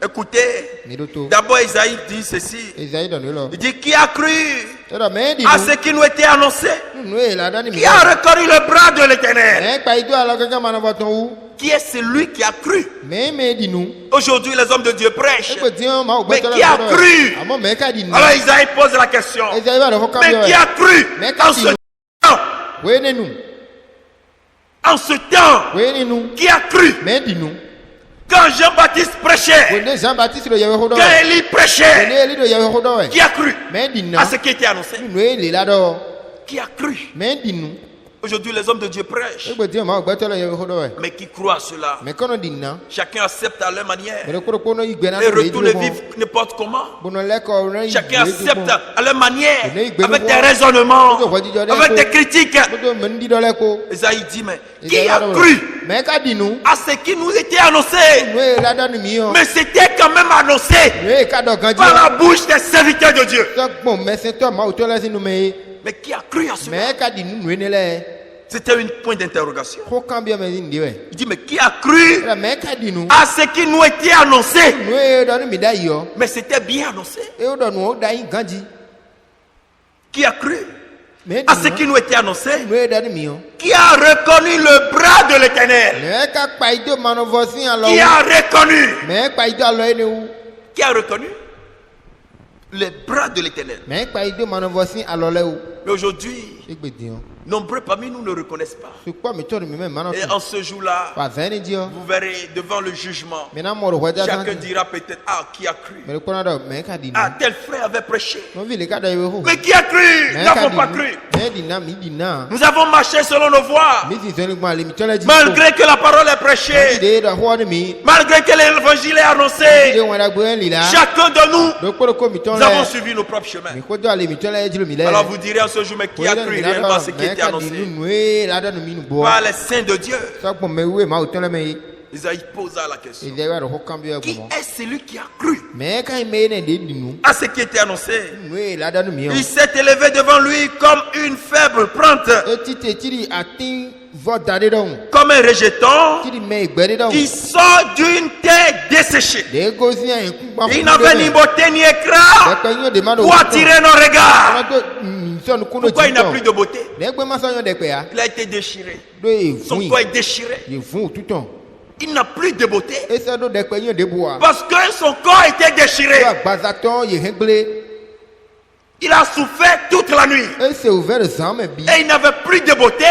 Écoutez, d'abord Ésaïe dit ceci. Il dit, qui a cru à ce qui nous était annoncé? Qui a reconnu le bras de l'Éternel? Qui est celui qui a cru? Aujourd'hui, les hommes de Dieu prêchent. Mais qui a cru? Alors Isaïe pose la question. Mais qui a cru en ce temps? En ce temps, qui a cru? Quand Jean-Baptiste prêchait, quand Élie prêchait, qui a cru à ce qui était annoncé? Qui a cru? Aujourd'hui, les hommes de Dieu prêchent. Mais qui croient à cela? Chacun accepte à leur manière. Et retourne vivre n'importe comment. Chacun accepte à leur manière. Avec des raisonnements. Avec des critiques. Esaïe dit, mais qui a cru à ce qui nous était annoncé? Mais c'était quand même annoncé par la bouche des serviteurs de Dieu. Mais qui a cru à cela? C'était un point d'interrogation. Il dit, mais qui a cru à ce qui nous était annoncé? Mais c'était bien annoncé. Qui a cru à ce qui nous était annoncé? Qui a reconnu le bras de l'Éternel? Qui a reconnu? Qui a reconnu les bras de l'Éternel? Mais aujourd'hui, nombreux parmi nous ne reconnaissent pas. Et en ce jour-là, vous verrez devant le jugement, chacun dira peut-être, ah, qui a cru? Ah, tel frère avait prêché. Mais qui a cru? Nous n'avons pas cru. Nous avons marché selon nos voies. Malgré que la parole est prêchée, malgré que l'évangile est annoncé, chacun de nous avons suivi nos propres chemins. Alors vous direz en ce jour, mais qui a cru réellement ce qui était annoncé par les saints de Dieu? Isaïe posa la question. Qui est celui qui a cru à ce qui était annoncé? Il s'est élevé devant lui comme une faible plante, comme un rejeton qui sort d'une terre desséchée. Il n'avait ni beauté ni éclat pour attirer nos regards. Pourquoi il n'a plus de beauté? Il a été déchiré. Son corps est déchiré. Il n'a plus de beauté parce que son corps était déchiré. Il a souffert toute la nuit et il n'avait plus de beauté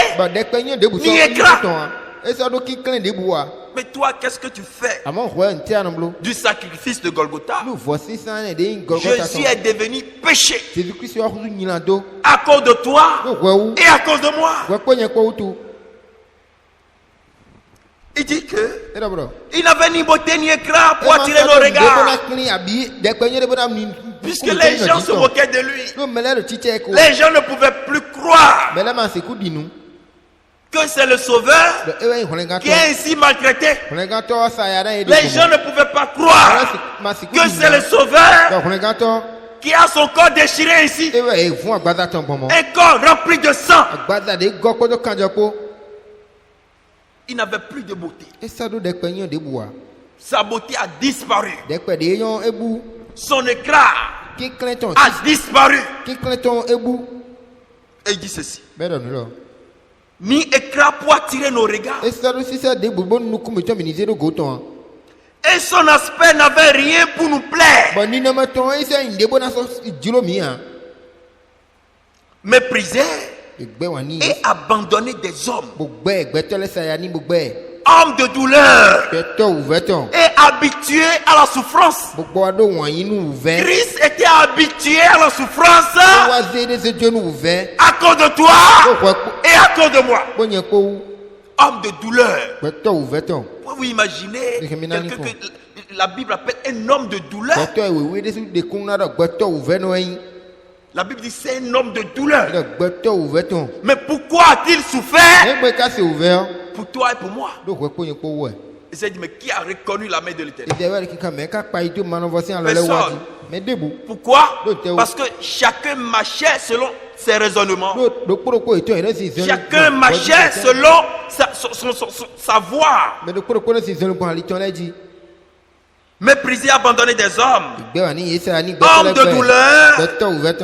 ni éclat. Mais toi, qu'est-ce que tu fais du sacrifice de Golgotha? Jésus est devenu péché à cause de toi et à cause de moi. Il dit que il n'avait ni beauté ni éclat pour attirer nos regards. Puisque les gens se moquaient de lui, les gens ne pouvaient plus croire que c'est le Sauveur qui est ainsi maltraité. Les gens ne pouvaient pas croire que c'est le Sauveur qui a son corps déchiré ainsi, un corps rempli de sang. Il n'avait plus de beauté. Sa beauté a disparu. Son éclat a disparu. Et il dit ceci: ni éclat pour attirer nos regards. Et son aspect n'avait rien pour nous plaire. Méprisé et abandonné des hommes, homme de douleur et habitué à la souffrance. Christ était habitué à la souffrance à cause de toi et à cause de moi. Homme de douleur. Vous imaginez quelqu'un que la Bible appelle un homme de douleur? La Bible dit c'est un homme de douleur. Mais pourquoi a-t-il souffert? Pour toi et pour moi. Il s'est dit, mais qui a reconnu la main de l'Éternel? Pourquoi? Parce que chacun marchait selon ses raisonnements. Chacun marchait selon sa voie. Méprisé, abandonné des hommes, homme de douleur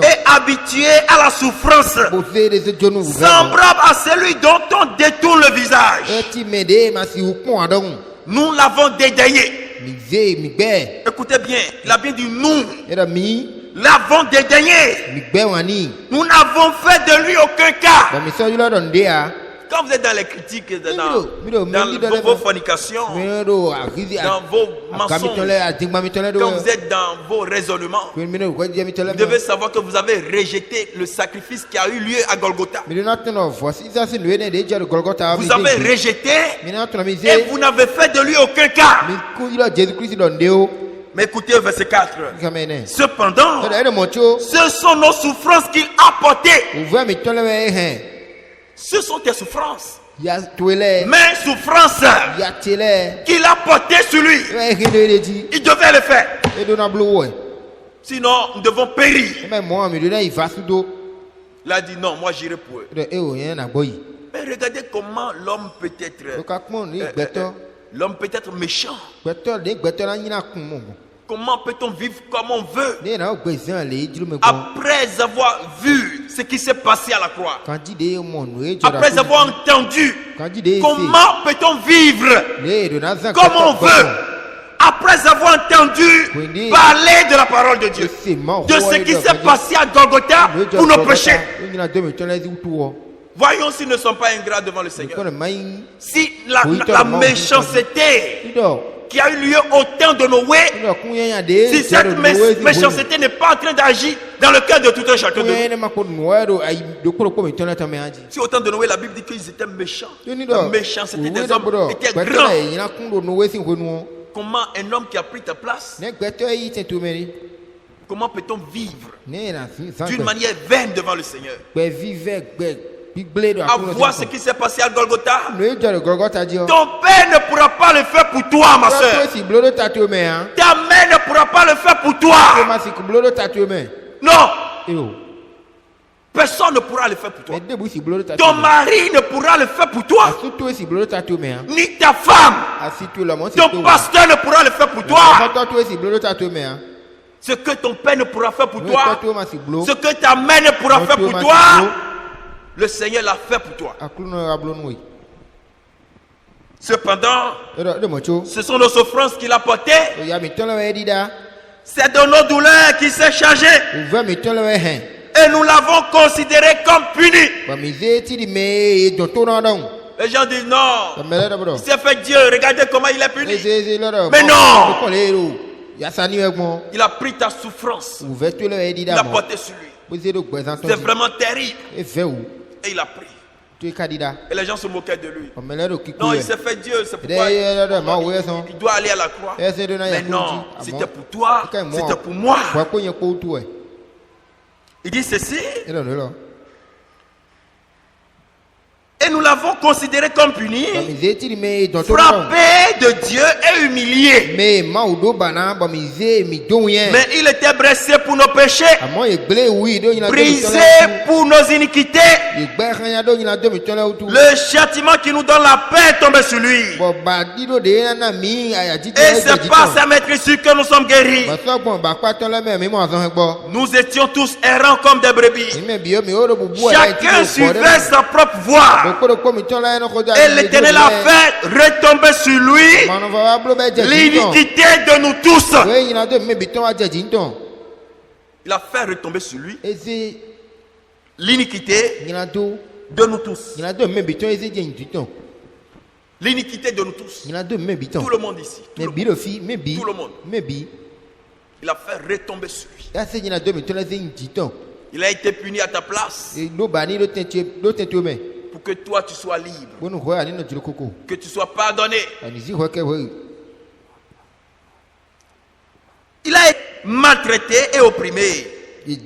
et habitué à la souffrance, semblable à celui dont on détourne le visage. Nous l'avons dédaigné. Écoutez bien, il a bien dit nous l'avons dédaigné. Nous n'avons fait de lui aucun cas. Quand vous êtes dans les critiques, dans vos fornications, dans vos mensonges, quand vous êtes dans vos raisonnements, vous devez savoir que vous avez rejeté le sacrifice qui a eu lieu à Golgotha. Vous avez rejeté et vous n'avez fait de lui aucun cas. Mais écoutez le verset 4. Cependant, ce sont nos souffrances qu'il a portées. Ce sont tes souffrances. Mes souffrances qu'il a portées sur lui. Il devait le faire. Sinon, nous devons périr. Il a dit non, moi j'irai pour eux. Mais regardez comment l'homme peut être. L'homme peut être méchant. Comment peut-on vivre comme on veut après avoir vu ce qui s'est passé à la croix? Après avoir entendu, comment peut-on vivre comme on veut après avoir entendu parler de la parole de Dieu, de ce qui s'est passé à Golgotha pour nos péchés? Voyons s'ils ne sont pas ingrats devant le Seigneur. Si la méchanceté qui a eu lieu au temps de Noé, si cette méchanceté n'est pas en train d'agir dans le cœur de tout un chacun de nous. Si au temps de Noé, la Bible dit qu'ils étaient méchants. La méchanceté des hommes était grande. Comment un homme qui a pris ta place, comment peut-on vivre d'une manière vaine devant le Seigneur? À voir ce qui s'est passé à Golgotha. Ton père ne pourra pas le faire pour toi, ma soeur. Ta mère ne pourra pas le faire pour toi. Non. Personne ne pourra le faire pour toi. Ton mari ne pourra le faire pour toi. Ni ta femme. Ton pasteur ne pourra le faire pour toi. Ce que ton père ne pourra faire pour toi, ce que ta mère ne pourra faire pour toi, le Seigneur l'a fait pour toi. Cependant, ce sont nos souffrances qu'il a portées. C'est de nos douleurs qu'il s'est chargé. Et nous l'avons considéré comme puni. Les gens disent non. Il s'est fait Dieu. Regardez comment il est puni. Mais non. Il a pris ta souffrance. Il l'a porté sur lui. C'est vraiment terrible. Et il a pris. Et les gens se moquaient de lui. Non, il s'est fait Dieu. C'est pourquoi il doit aller à la croix. Mais non, c'était pour toi. C'était pour moi. Il dit ceci. Et nous l'avons considéré comme puni, frappé de Dieu et humilié. Mais il était blessé pour nos péchés, brisé pour nos iniquités. Le châtiment qui nous donne la paix est tombé sur lui. Et c'est par sa maîtrise que nous sommes guéris. Nous étions tous errants comme des brebis. Chacun suivait sa propre voie. Et l'Éternel a fait retomber sur lui l'iniquité de nous tous. Il a fait retomber sur lui l'iniquité de nous tous. L'iniquité de nous tous. Tout le monde ici. Tout le monde. Il a fait retomber sur lui. Il a été puni à ta place. Pour que toi tu sois libre, que tu sois pardonné. Il a été maltraité et opprimé. Et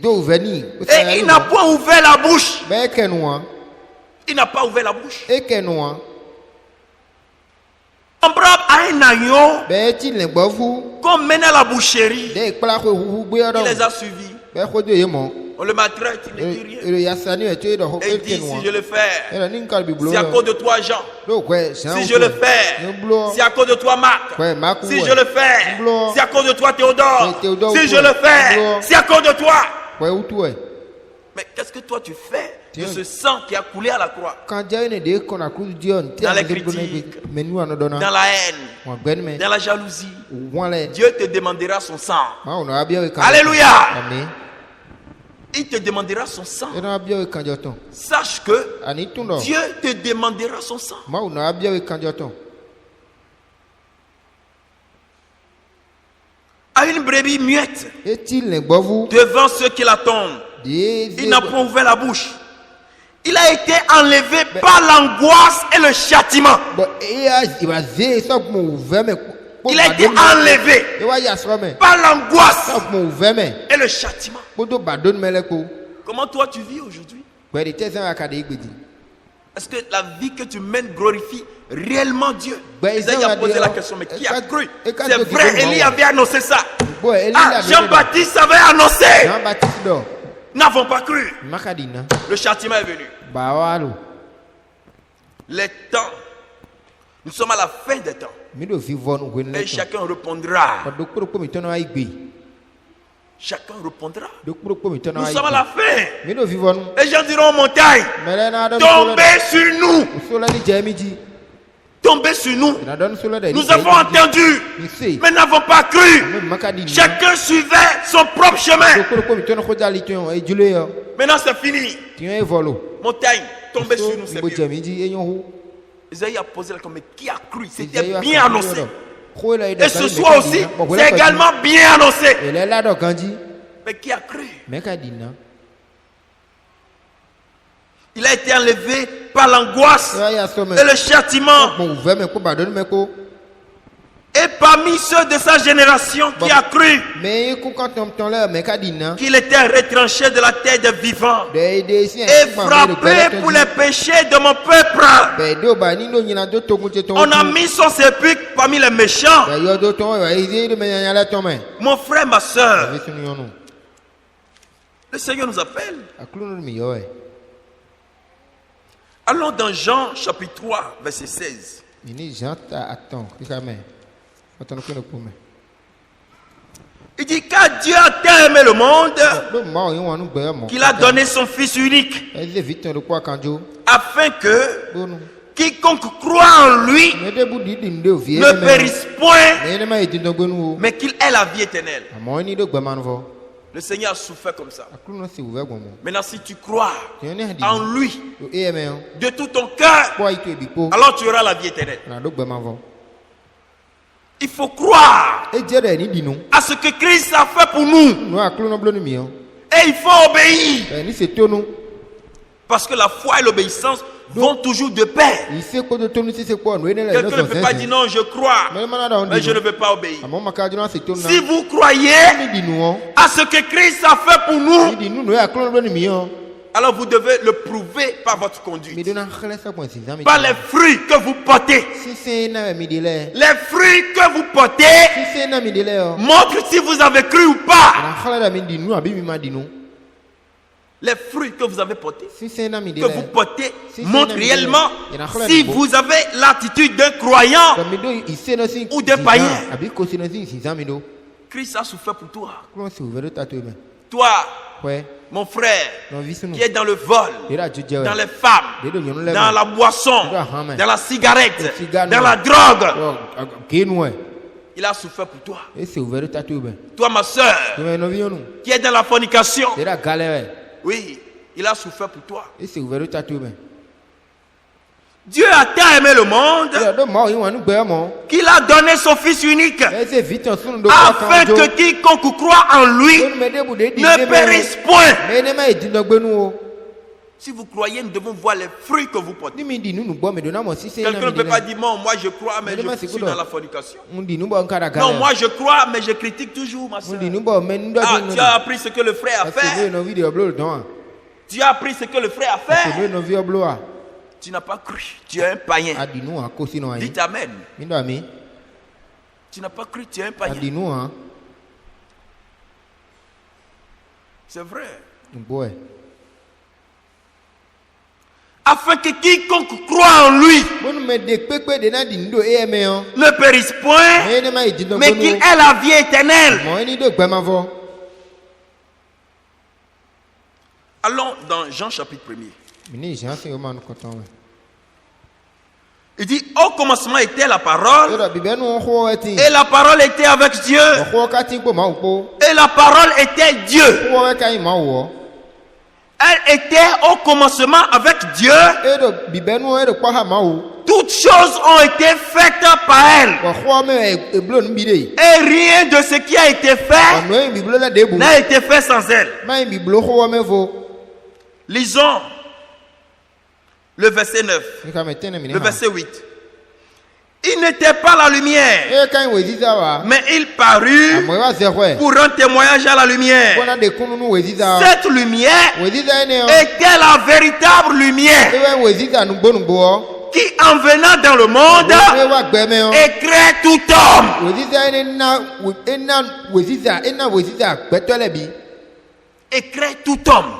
il n'a pas ouvert la bouche. Il n'a pas ouvert la bouche. Comparable à un agneau qu'on mène à la boucherie. Il les a suivis. On le maltraite, il ne dit rien. Et il dit si je le fais, c'est à cause de toi Jean. Si je le fais, c'est à cause de toi Marc. Si je le fais, c'est à cause de toi Théodore. Si je le fais, c'est à cause de toi. Mais qu'est-ce que toi tu fais de ce sang qui a coulé à la croix? Dans les critiques, dans la haine, dans la jalousie, Dieu te demandera son sang. Alléluia. il te demandera son sang. Sache que Dieu te demandera son sang. À une brebis muette devant ceux qui l'attendent, il n'a pas ouvert la bouche. Il a été enlevé par l'angoisse et le châtiment. Il a été enlevé par l'angoisse et le châtiment. Comment toi tu vis aujourd'hui? Est-ce que la vie que tu mènes glorifie réellement Dieu? Isaïe a posé la question, mais qui a cru? C'est vrai, Élie avait annoncé ça. Ah, Jean-Baptiste avait annoncé. N'avons pas cru. Le châtiment est venu. Les temps, nous sommes à la fin des temps. Et chacun répondra. Chacun répondra. Nous sommes à la fin. Les gens diront aux montagnes, tombez sur nous. Tombez sur nous. Nous avons entendu, mais n'avons pas cru. Chacun suivait son propre chemin. Maintenant c'est fini. Montagne, tombez sur nous, c'est mieux. Isaïe a posé la question, mais qui a cru? C'était bien annoncé. Et ce soir aussi, c'est également bien annoncé. Mais qui a cru? Il a été enlevé par l'angoisse et le châtiment. Et parmi ceux de sa génération qui a cru qu'il était retranché de la terre des vivants et frappé pour les péchés de mon peuple, on a mis son sépulcre parmi les méchants. Mon frère, ma soeur, le Seigneur nous appelle. Allons dans Jean chapitre 3 verset 16. Il dit car Dieu a tant aimé le monde qu'il a donné son Fils unique afin que quiconque croit en lui ne périsse point mais qu'il ait la vie éternelle. Le Seigneur a souffert comme ça. Maintenant si tu crois en lui de tout ton cœur, alors tu auras la vie éternelle. Il faut croire à ce que Christ a fait pour nous. Et il faut obéir. Parce que la foi et l'obéissance vont toujours de pair. Quelqu'un ne peut pas dire non, je crois, mais je ne veux pas obéir. Si vous croyez à ce que Christ a fait pour nous, alors vous devez le prouver par votre conduite, par les fruits que vous portez. Les fruits que vous portez montrent si vous avez cru ou pas. Les fruits que vous avez portés, que vous portez, montrent réellement si vous avez l'attitude d'un croyant ou d'un païen. Christ a souffert pour toi. Toi, mon frère, qui est dans le vol, dans les femmes, dans la boisson, dans la cigarette, dans la drogue, il a souffert pour toi. Toi, ma soeur, qui est dans la fornication, oui, il a souffert pour toi. Dieu a tant aimé le monde qu'il a donné son Fils unique afin que quiconque croit en lui ne périsse point. Si vous croyez, nous devons voir les fruits que vous portez. Quelqu'un ne peut pas dire non, moi je crois, mais je suis dans la fornication. Non, moi je crois, mais je critique toujours ma soeur. Ah, tu as appris ce que le frère a fait. Tu as appris ce que le frère a fait. Tu n'as pas cru. Tu es un païen. Dites amen. Tu n'as pas cru, tu es un païen. C'est vrai. Afin que quiconque croit en lui ne périsse point, mais qu'il ait la vie éternelle. Allons dans Jean chapitre 1er. Il dit, au commencement était la parole, et la parole était avec Dieu, et la parole était Dieu. Elle était au commencement avec Dieu. Toutes choses ont été faites par elle. Et rien de ce qui a été fait n'a été fait sans elle. Lisons le verset 9, le verset 8. Il n'était pas la lumière, mais il parut pour rendre témoignage à la lumière. Cette lumière était la véritable lumière qui, en venant dans le monde, éclaire tout homme. Éclaire tout homme.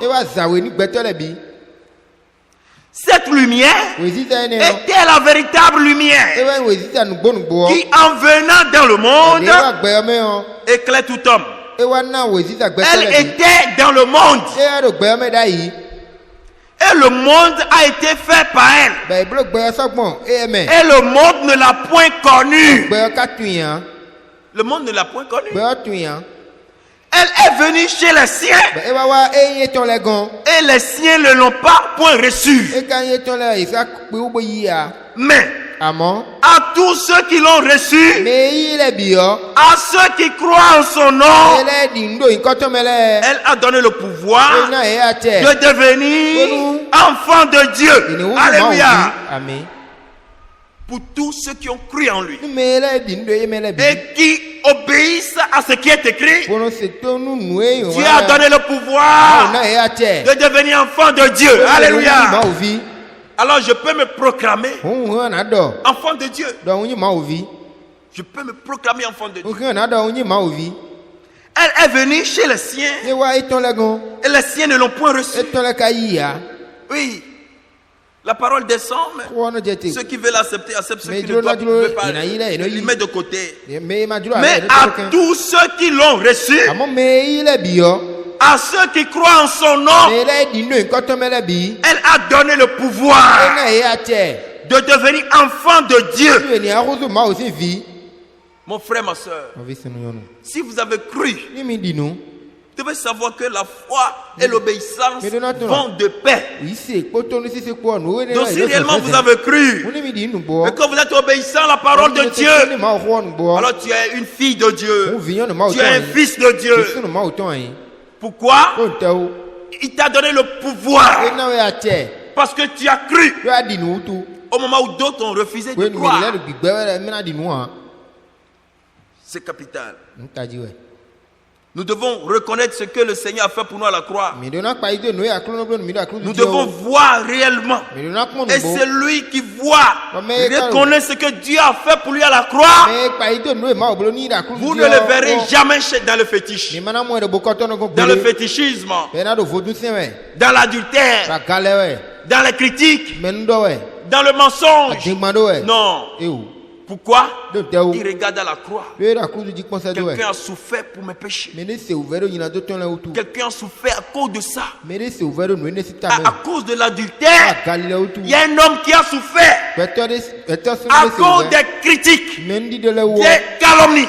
Cette lumière était la véritable lumière qui, en venant dans le monde, éclaire tout homme. Elle était dans le monde. Et le monde a été fait par elle. Et le monde ne l'a point connue. Le monde ne l'a point connue. Elle est venue chez les siens. Et les siens ne l'ont pas point reçue. Mais à tous ceux qui l'ont reçu, à ceux qui croient en son nom, elle a donné le pouvoir de devenir enfants de Dieu. Alléluia. Pour tous ceux qui ont cru en lui et qui obéissent à ce qui est écrit, Dieu a donné le pouvoir de devenir enfant de Dieu. Alléluia. Alors je peux me proclamer enfant de Dieu. Je peux me proclamer enfant de Dieu. Elle est venue chez les siens et les siens ne l'ont point reçue. Oui. La parole descend, mais ceux qui veulent l'accepter, acceptent. Ceux qui ne veulent pas, ils mettent de côté. Mais à tous ceux qui l'ont reçu, à ceux qui croient en son nom, elle a donné le pouvoir de devenir enfant de Dieu. Mon frère, ma soeur, si vous avez cru, vous devez savoir que la foi et l'obéissance vont de pair. Donc si réellement vous avez cru et que vous êtes obéissant à la parole de Dieu, alors tu es une fille de Dieu. Tu es un fils de Dieu. Pourquoi? Il t'a donné le pouvoir parce que tu as cru au moment où d'autres ont refusé de croire. C'est capital. Nous devons reconnaître ce que le Seigneur a fait pour nous à la croix. Nous devons voir réellement. Et c'est lui qui voit, reconnaît ce que Dieu a fait pour lui à la croix. Vous ne le verrez jamais dans le fétiche, dans le fétichisme, dans l'adultère, dans la critique, dans le mensonge. Non. Pourquoi? Il regarde à la croix. Quelqu'un a souffert pour mes péchés. Quelqu'un a souffert à cause de ça. À cause de l'adultère, il y a un homme qui a souffert à cause des critiques, des calomnies.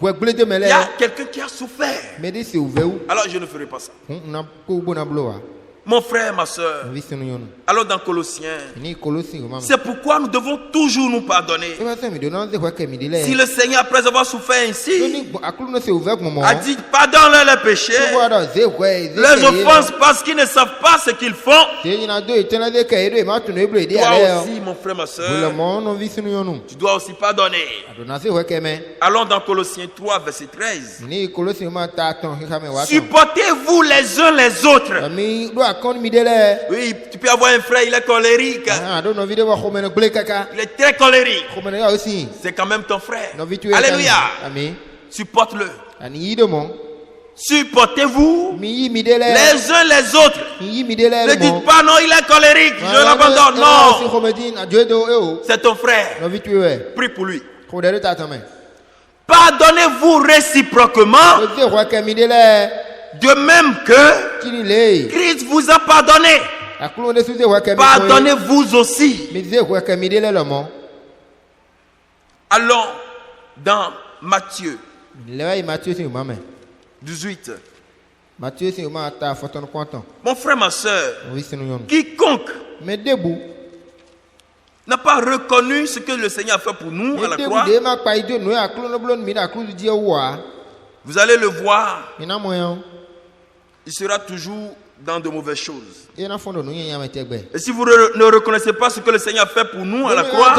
Il y a quelqu'un qui a souffert. Alors je ne ferai pas ça. Mon frère, ma soeur, alors dans Colossiens, c'est pourquoi nous devons toujours nous pardonner. Si le Seigneur, après avoir souffert ainsi, a dit pardonne-leur les péchés, les offenses, parce qu'ils ne savent pas ce qu'ils font. Toi aussi, mon frère, ma soeur, tu dois aussi pardonner. Allons dans Colossiens 3, verset 13. Supportez-vous les uns les autres. Oui, tu peux avoir un frère, il est colérique. Il est très colérique. C'est quand même ton frère. Alléluia. Supporte-le. Supportez-vous les uns les autres. Ne dites pas non, il est colérique, je l'abandonne. Non. C'est ton frère. Prie pour lui. Pardonnez-vous réciproquement. De même que Christ vous a pardonné, pardonnez-vous aussi. Allons dans Matthieu 18. Mon frère, ma soeur, quiconque n'a pas reconnu ce que le Seigneur a fait pour nous à la croix, vous allez le voir, il sera toujours dans de mauvaises choses. Et si vous ne reconnaissez pas ce que le Seigneur a fait pour nous à la croix,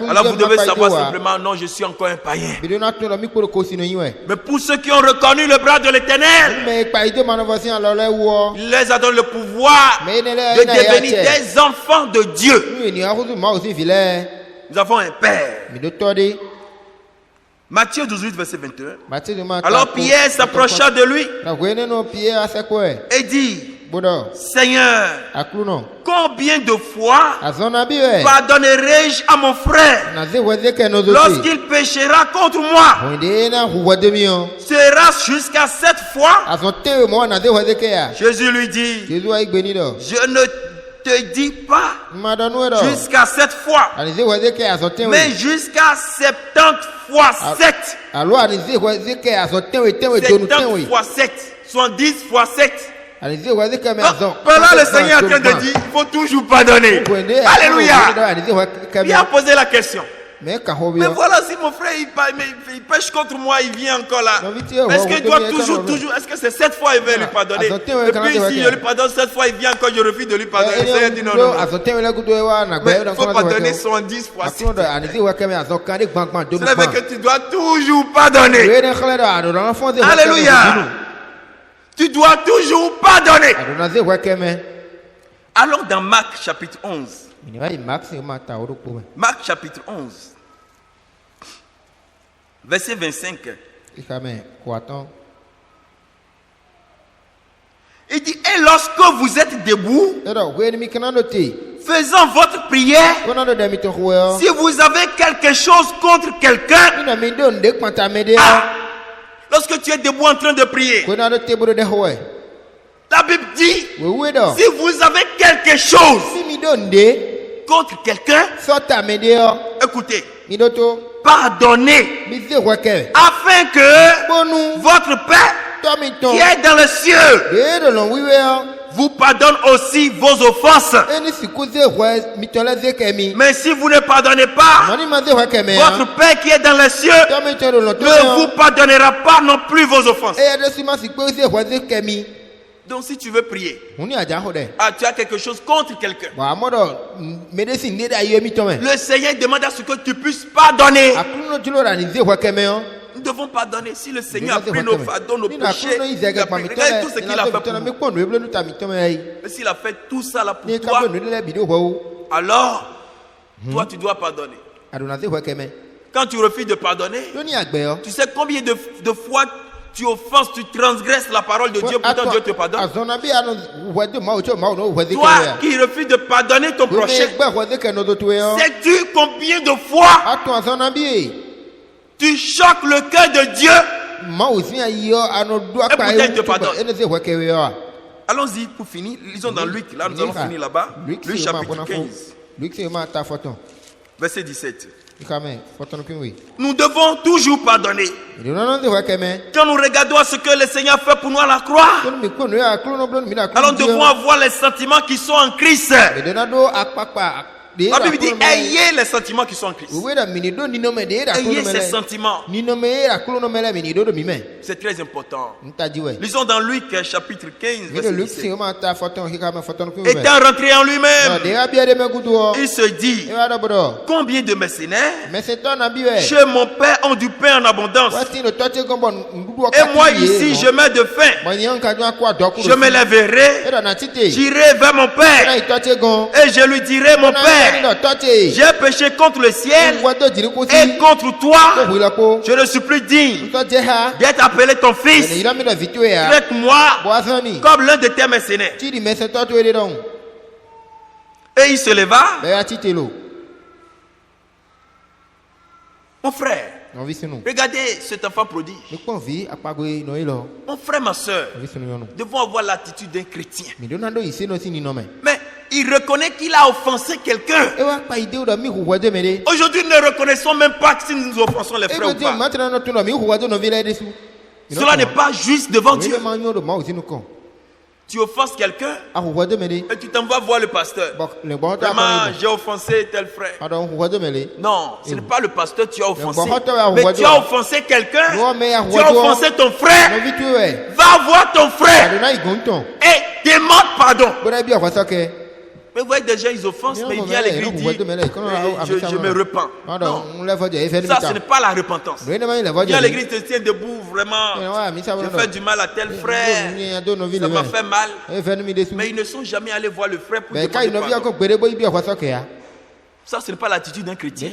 alors vous devez savoir simplement, non, je suis encore un païen. Mais pour ceux qui ont reconnu le bras de l'Éternel, il les a donné le pouvoir de devenir des enfants de Dieu. Nous avons un Père. Matthieu 18, verset 21. Alors Pierre s'approcha de lui et dit, Seigneur, combien de fois pardonnerai-je à mon frère lorsqu'il péchera contre moi? Sera-ce jusqu'à 7 fois? Jésus lui dit, je ne te dis pas jusqu'à 7 fois, mais jusqu'à 70 fois 7. 70 fois 7, soit 10 fois 7. Par là, le Seigneur est en train de dire, il faut toujours pardonner. Alléluia. Il a posé la question. Mais voilà, si mon frère il pêche contre moi, il vient encore là. Est-ce qu'il doit toujours, est-ce que c'est 7 fois il va lui pardonner? Et puis si je lui pardonne 7 fois, il vient encore, je refuse de lui pardonner. Le Seigneur dit non. Mais il faut pardonner 110 fois 7. Cela veut que tu dois toujours pardonner. Alléluia. Tu dois toujours pardonner. Alors dans Marc chapitre 11. Marc chapitre 11. Verset 25. Il dit, et lorsque vous êtes debout, faisant votre prière, si vous avez quelque chose contre quelqu'un, lorsque tu es debout en train de prier, la Bible dit, si vous avez quelque chose contre quelqu'un, écoutez, pardonnez, afin que votre Père qui est dans les cieux vous pardonne aussi vos offenses. Mais si vous ne pardonnez pas, votre Père qui est dans les cieux ne vous pardonnera pas non plus vos offenses. Donc si tu veux prier, tu as quelque chose contre quelqu'un, le Seigneur demande à ce que tu puisses pardonner. Nous devons pardonner. Si le Seigneur a pris nos fardeaux, nos péchés, regarde tout ce qu'il a fait pour nous. Et s'il a fait tout ça là pour toi, alors toi tu dois pardonner. Quand tu refuses de pardonner, tu sais combien de fois tu offenses, tu transgresses la parole de Dieu, pourtant Dieu te pardonne. Toi qui refuses de pardonner ton prochain, sais-tu combien de fois tu choques le cœur de Dieu et pourtant il te pardonne? Allons-y pour finir. Lisons dans Luc, là nous allons finir là-bas. Luc chapitre 15, verset 17. Nous devons toujours pardonner. Quand nous regardons à ce que le Seigneur fait pour nous à la croix, alors nous devons avoir les sentiments qui sont en Christ. La Bible dit, ayez les sentiments qui sont en Christ. Ayez ces sentiments. C'est très important. Lisons dans Luc chapitre 15, verset 17. Étant rentré en lui-même, il se dit, combien de mercenaires chez mon Père ont du pain en abondance, et moi ici je mets de faim. Je me lèverai, j'irai vers mon Père et je lui dirai, mon Père, j'ai péché contre le ciel et contre toi. Je ne suis plus digne d'être appelé ton fils. Traite-moi comme l'un de tes mercenaires. Et il se leva. Mon frère, regardez cet enfant prodige. Mon frère, ma soeur, devons avoir l'attitude d'un chrétien. Mais il reconnaît qu'il a offensé quelqu'un. Aujourd'hui, nous ne reconnaissons même pas si nous offensons les frères ou pas. Cela n'est pas juste devant Dieu. Tu offenses quelqu'un et tu t'en vas voir le pasteur. Vraiment, j'ai offensé tel frère. Non, ce n'est pas le pasteur que tu as offensé. Mais tu as offensé quelqu'un. Tu as offensé ton frère. Va voir ton frère et demande pardon. Mais vous voyez, des gens, ils offensent, mais ils viennent à l'église et disent je me repens. Non, ça, ce n'est pas la repentance. Viens à l'église, te tiens debout, vraiment. J'ai fait du mal à tel frère. Ça m'a fait mal. Mais ils ne sont jamais allés voir le frère pour demander pardon. Ça, ce n'est pas l'attitude d'un chrétien.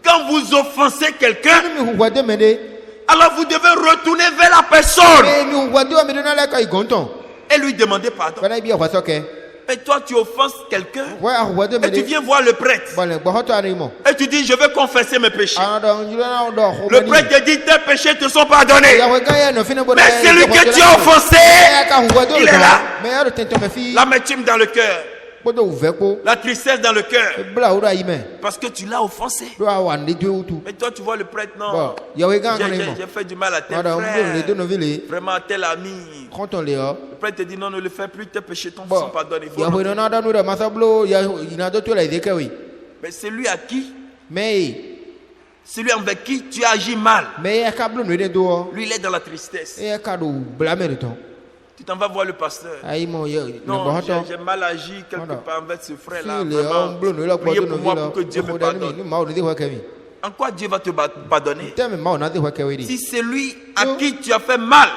Quand vous offensez quelqu'un, alors vous devez retourner vers la personne et lui demander pardon. Et toi, tu offenses quelqu'un et tu viens voir le prêtre. Et tu dis, je veux confesser mes péchés. Le prêtre te dit, tes péchés te sont pardonnés. Mais celui que tu as offensé, il est là. L'amertume dans le cœur. La tristesse dans le cœur. Parce que tu l'as offensé. Mais toi, tu vois le prêtre, non. J'ai fait du mal à tel frère. Vraiment, tel ami. Le prêtre te dit, non, ne le fais plus, tes péchés sont pardonnés. Mais celui à qui, celui envers qui tu as agi mal, lui, il est dans la tristesse. Tu t'en vas voir le pasteur. Non, j'ai mal agi quelque part envers ce frère-là. Vraiment, priez pour moi pour que Dieu me pardonne. En quoi Dieu va te pardonner? Si c'est lui à qui tu as fait mal,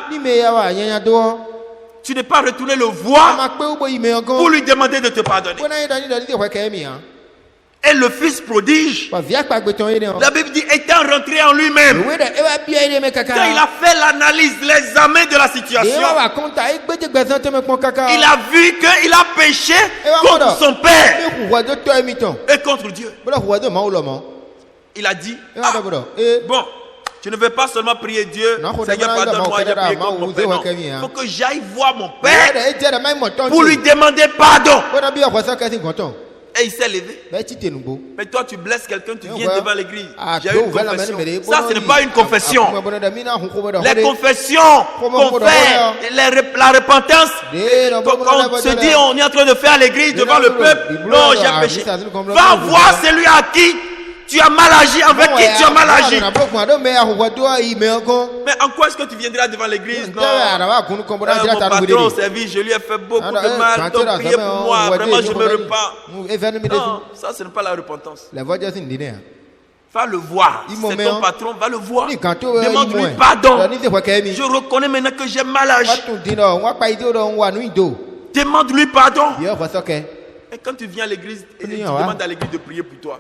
tu n'es pas retourné le voir pour lui demander de te pardonner. Et le fils prodige, la Bible dit, étant rentré en lui-même, quand il a fait l'analyse, l'examen de la situation, il a vu qu'il a péché contre son père et contre Dieu. Il a dit, bon, je ne vais pas seulement prier Dieu, Seigneur, pardonne-moi, j'ai prié contre mon père. Il faut que j'aille voir mon père pour lui demander pardon. Et il s'est levé. Mais toi, tu blesses quelqu'un, tu viens devant l'église. J'ai eu une confession. Ça, ce n'est pas une confession. Les confessions qu'on fait, la repentance, quand on se dit on est en train de faire à l'église devant le peuple, non, j'ai péché. Va voir celui à qui tu as mal agi, avec qui tu as mal agi. Mais en quoi est-ce que tu viendras devant l'église? Non, mon patron au service, je lui ai fait beaucoup de mal. Donc priez pour moi, vraiment je me repens. Non, ça ce n'est pas la repentance. Va le voir. C'est ton patron, va le voir. Demande-lui pardon. Je reconnais maintenant que j'ai mal agi. Demande-lui pardon. Et quand tu viens à l'église, tu demandes à l'église de prier pour toi.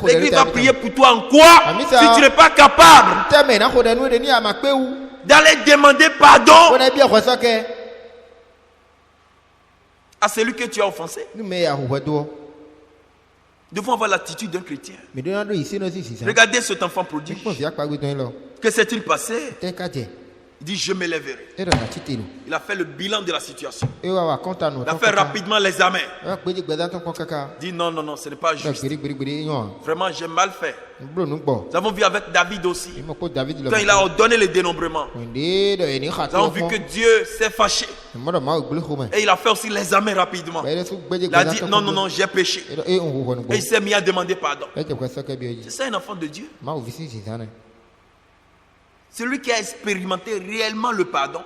L'église va prier pour toi en quoi? Si tu n'es pas capable d'aller demander pardon à celui que tu as offensé. Nous devons avoir l'attitude d'un chrétien. Regardez cet enfant prodigue. Que s'est-il passé? Il dit, je m'élèverai. Il a fait le bilan de la situation. Il a fait rapidement l'examen. Il dit, non, non, non, ce n'est pas juste. Vraiment, j'ai mal fait. Nous avons vu avec David aussi. Quand il a ordonné le dénombrement, nous avons vu que Dieu s'est fâché. Et il a fait aussi l'examen rapidement. Il a dit, non, non, non, j'ai péché. Et il s'est mis à demander pardon. C'est ça un enfant de Dieu. Celui qui a expérimenté réellement le pardon.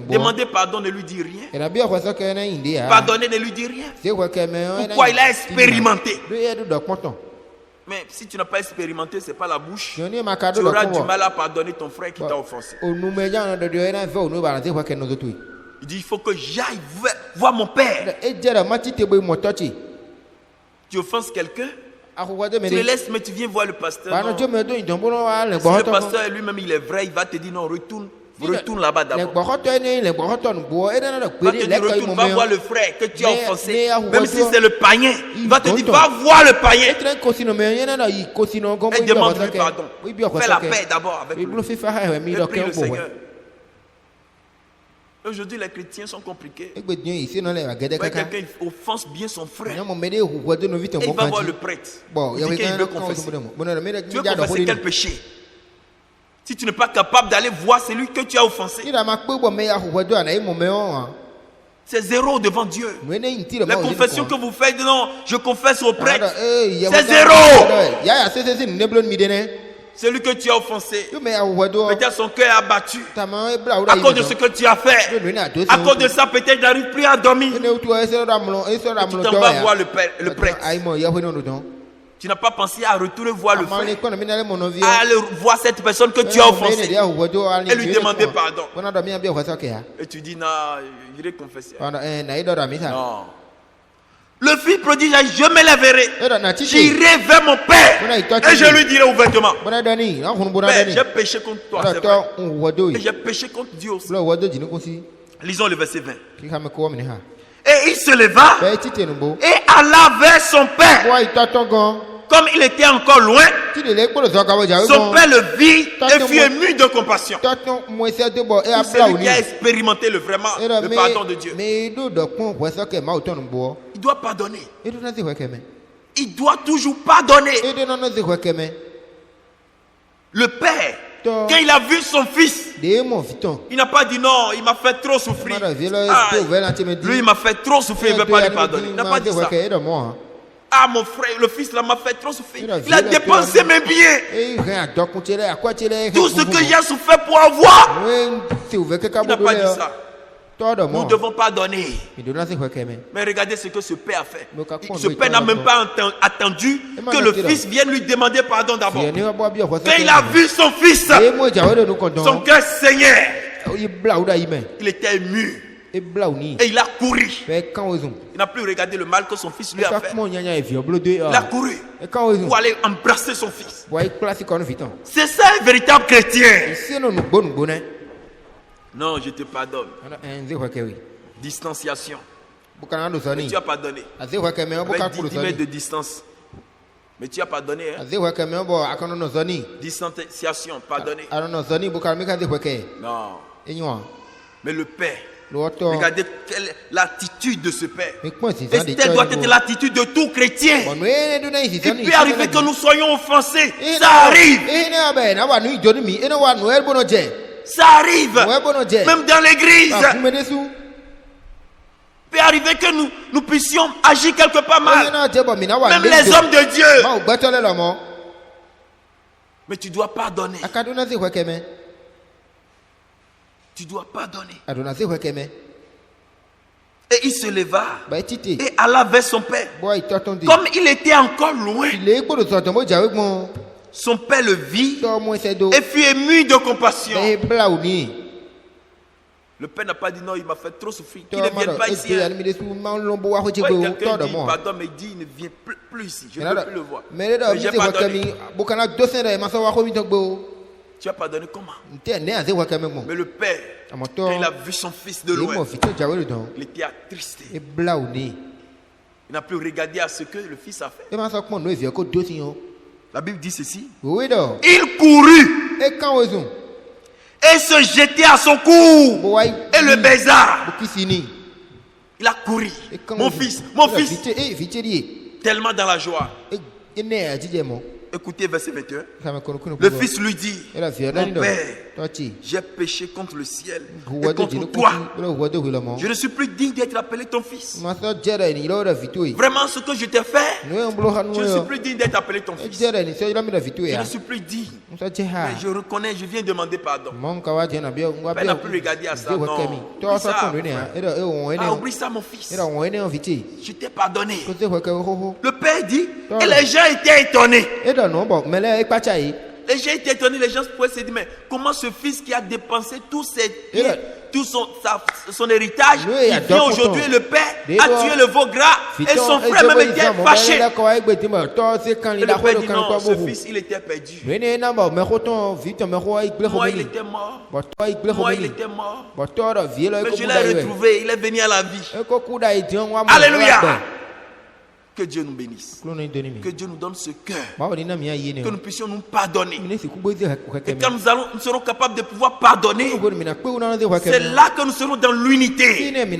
Demander pardon ne lui dit rien. Pardonner ne lui dit rien. Pourquoi il a expérimenté? Mais si tu n'as pas expérimenté, ce n'est pas la bouche. Tu auras du mal à pardonner ton frère qui t'a offensé. Il dit, il faut que j'aille voir mon père. Tu offenses quelqu'un? Tu le laisses, mais tu viens voir le pasteur. Si le pasteur lui-même il est vrai, il va te dire non, retourne là-bas d'abord. Va voir le frère que tu as offensé. Même si c'est le païen, il va te dire va voir le païen et demande-lui pardon. Fais la paix d'abord avec lui. Et prie le Seigneur. Aujourd'hui, les chrétiens sont compliqués. Quelqu'un offense bien son frère. Et il va voir le prêtre. Il dit qu'il veut confesser. Tu veux confesser quel péché? Si tu n'es pas capable d'aller voir celui que tu as offensé, c'est zéro devant Dieu. La confession que vous faites, non, je confesse au prêtre, c'est zéro. Celui que tu as offensé, peut-être son cœur est abattu à cause de ce que tu as fait. À cause de ça, peut-être il n'arrive plus à dormir. Tu t'en vas voir le prêtre. Tu n'as pas pensé à retourner voir le frère, à aller voir cette personne que tu as offensée et lui demander pardon. Et tu dis, non, j'irai confesser. Non. Le fils prodige, je me lèverai, j'irai vers mon père et je lui dirai ouvertement, Père, j'ai péché contre toi, c'est vrai. Et j'ai péché contre Dieu aussi. Lisons le verset 20. Et il se leva et alla vers son père. Comme il était encore loin, son père le vit et fut ému de compassion. C'est lui qui a expérimenté le pardon de Dieu. Il doit pardonner. Il doit toujours pardonner. Le père, quand il a vu son fils, il n'a pas dit non, il m'a fait trop souffrir. Lui, il m'a fait trop souffrir, il ne veut pas lui pardonner. Il n'a pas dit ça. Ah, mon frère, le fils là m'a fait trop souffrir. Il a dépensé mes biens. Tout ce que j'ai souffert pour avoir. Il n'a pas dit ça. Nous devons pardonner. Mais regardez ce que ce père a fait. Ce père n'a même pas attendu que le fils vienne lui demander pardon d'abord. Quand il a vu son fils, son cœur saignait. Il était ému. Et il a couru. Il n'a plus regardé le mal que son fils lui a fait. Il a couru pour aller embrasser son fils. C'est ça un véritable chrétien. Non, je te pardonne. Distanciation. Mais tu as pardonné. Avec 10 mètres de distance. Mais tu as pardonné. Distanciation, pardonné. Non. Mais le père, regardez l'attitude de ce père. Et telle doit être l'attitude de tout chrétien. Il peut arriver que nous soyons offensés. Ça arrive. Ça arrive. Même dans l'église. Il peut arriver que nous puissions agir quelque part mal. Même les hommes de Dieu. Mais tu dois pardonner. Tu dois pardonner. Et il se leva et alla vers son père. Comme il était encore loin, son père le vit et fut ému de compassion. Le père n'a pas dit non, il m'a fait trop souffrir, qu'il ne vienne pas ici. Quelqu'un dit pardon, mais il dit il ne vient plus ici, je ne peux plus le voir. Mais j'ai pardonné. Tu as pardonné comment? Mais le père, quand il a vu son fils de loin, il était attristé. Il n'a plus regardé à ce que le fils a fait. La Bible dit ceci. Il courut et se jetait à son cou et le baisa. Il a couru. Mon fils, tellement dans la joie. Écoutez verset 21. Le fils lui dit, mon père, j'ai péché contre le ciel et contre toi. Je ne suis plus digne d'être appelé ton fils. Vraiment ce que je t'ai fait, je ne suis plus digne d'être appelé ton fils. Je ne suis plus digne. Mais je reconnais, je viens demander pardon. Père n'a plus regardé à ça. Non. Oublie ça mon fils. Je t'ai pardonné. Le père dit, et les gens étaient étonnés. Les gens étaient étonnés, les gens pouvaient se dire, mais comment ce fils qui a dépensé tout son héritage, il vient aujourd'hui, le père a tué le veau gras et son frère même était fâché. Et le père dit non, ce fils il était perdu. Moi il était mort. Moi il était mort. Mais je l'ai retrouvé, il est venu à la vie. Alléluia. Que Dieu nous bénisse. Que Dieu nous donne ce cœur. Que nous puissions nous pardonner. Et quand nous serons capables de pouvoir pardonner, c'est là que nous serons dans l'unité. Nous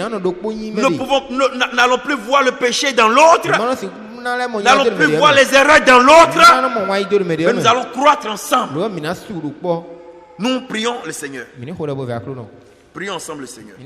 n'allons plus voir le péché dans l'autre. Nous n'allons plus voir les erreurs dans l'autre. Mais nous allons croître ensemble. Nous prions le Seigneur. Prions ensemble le Seigneur.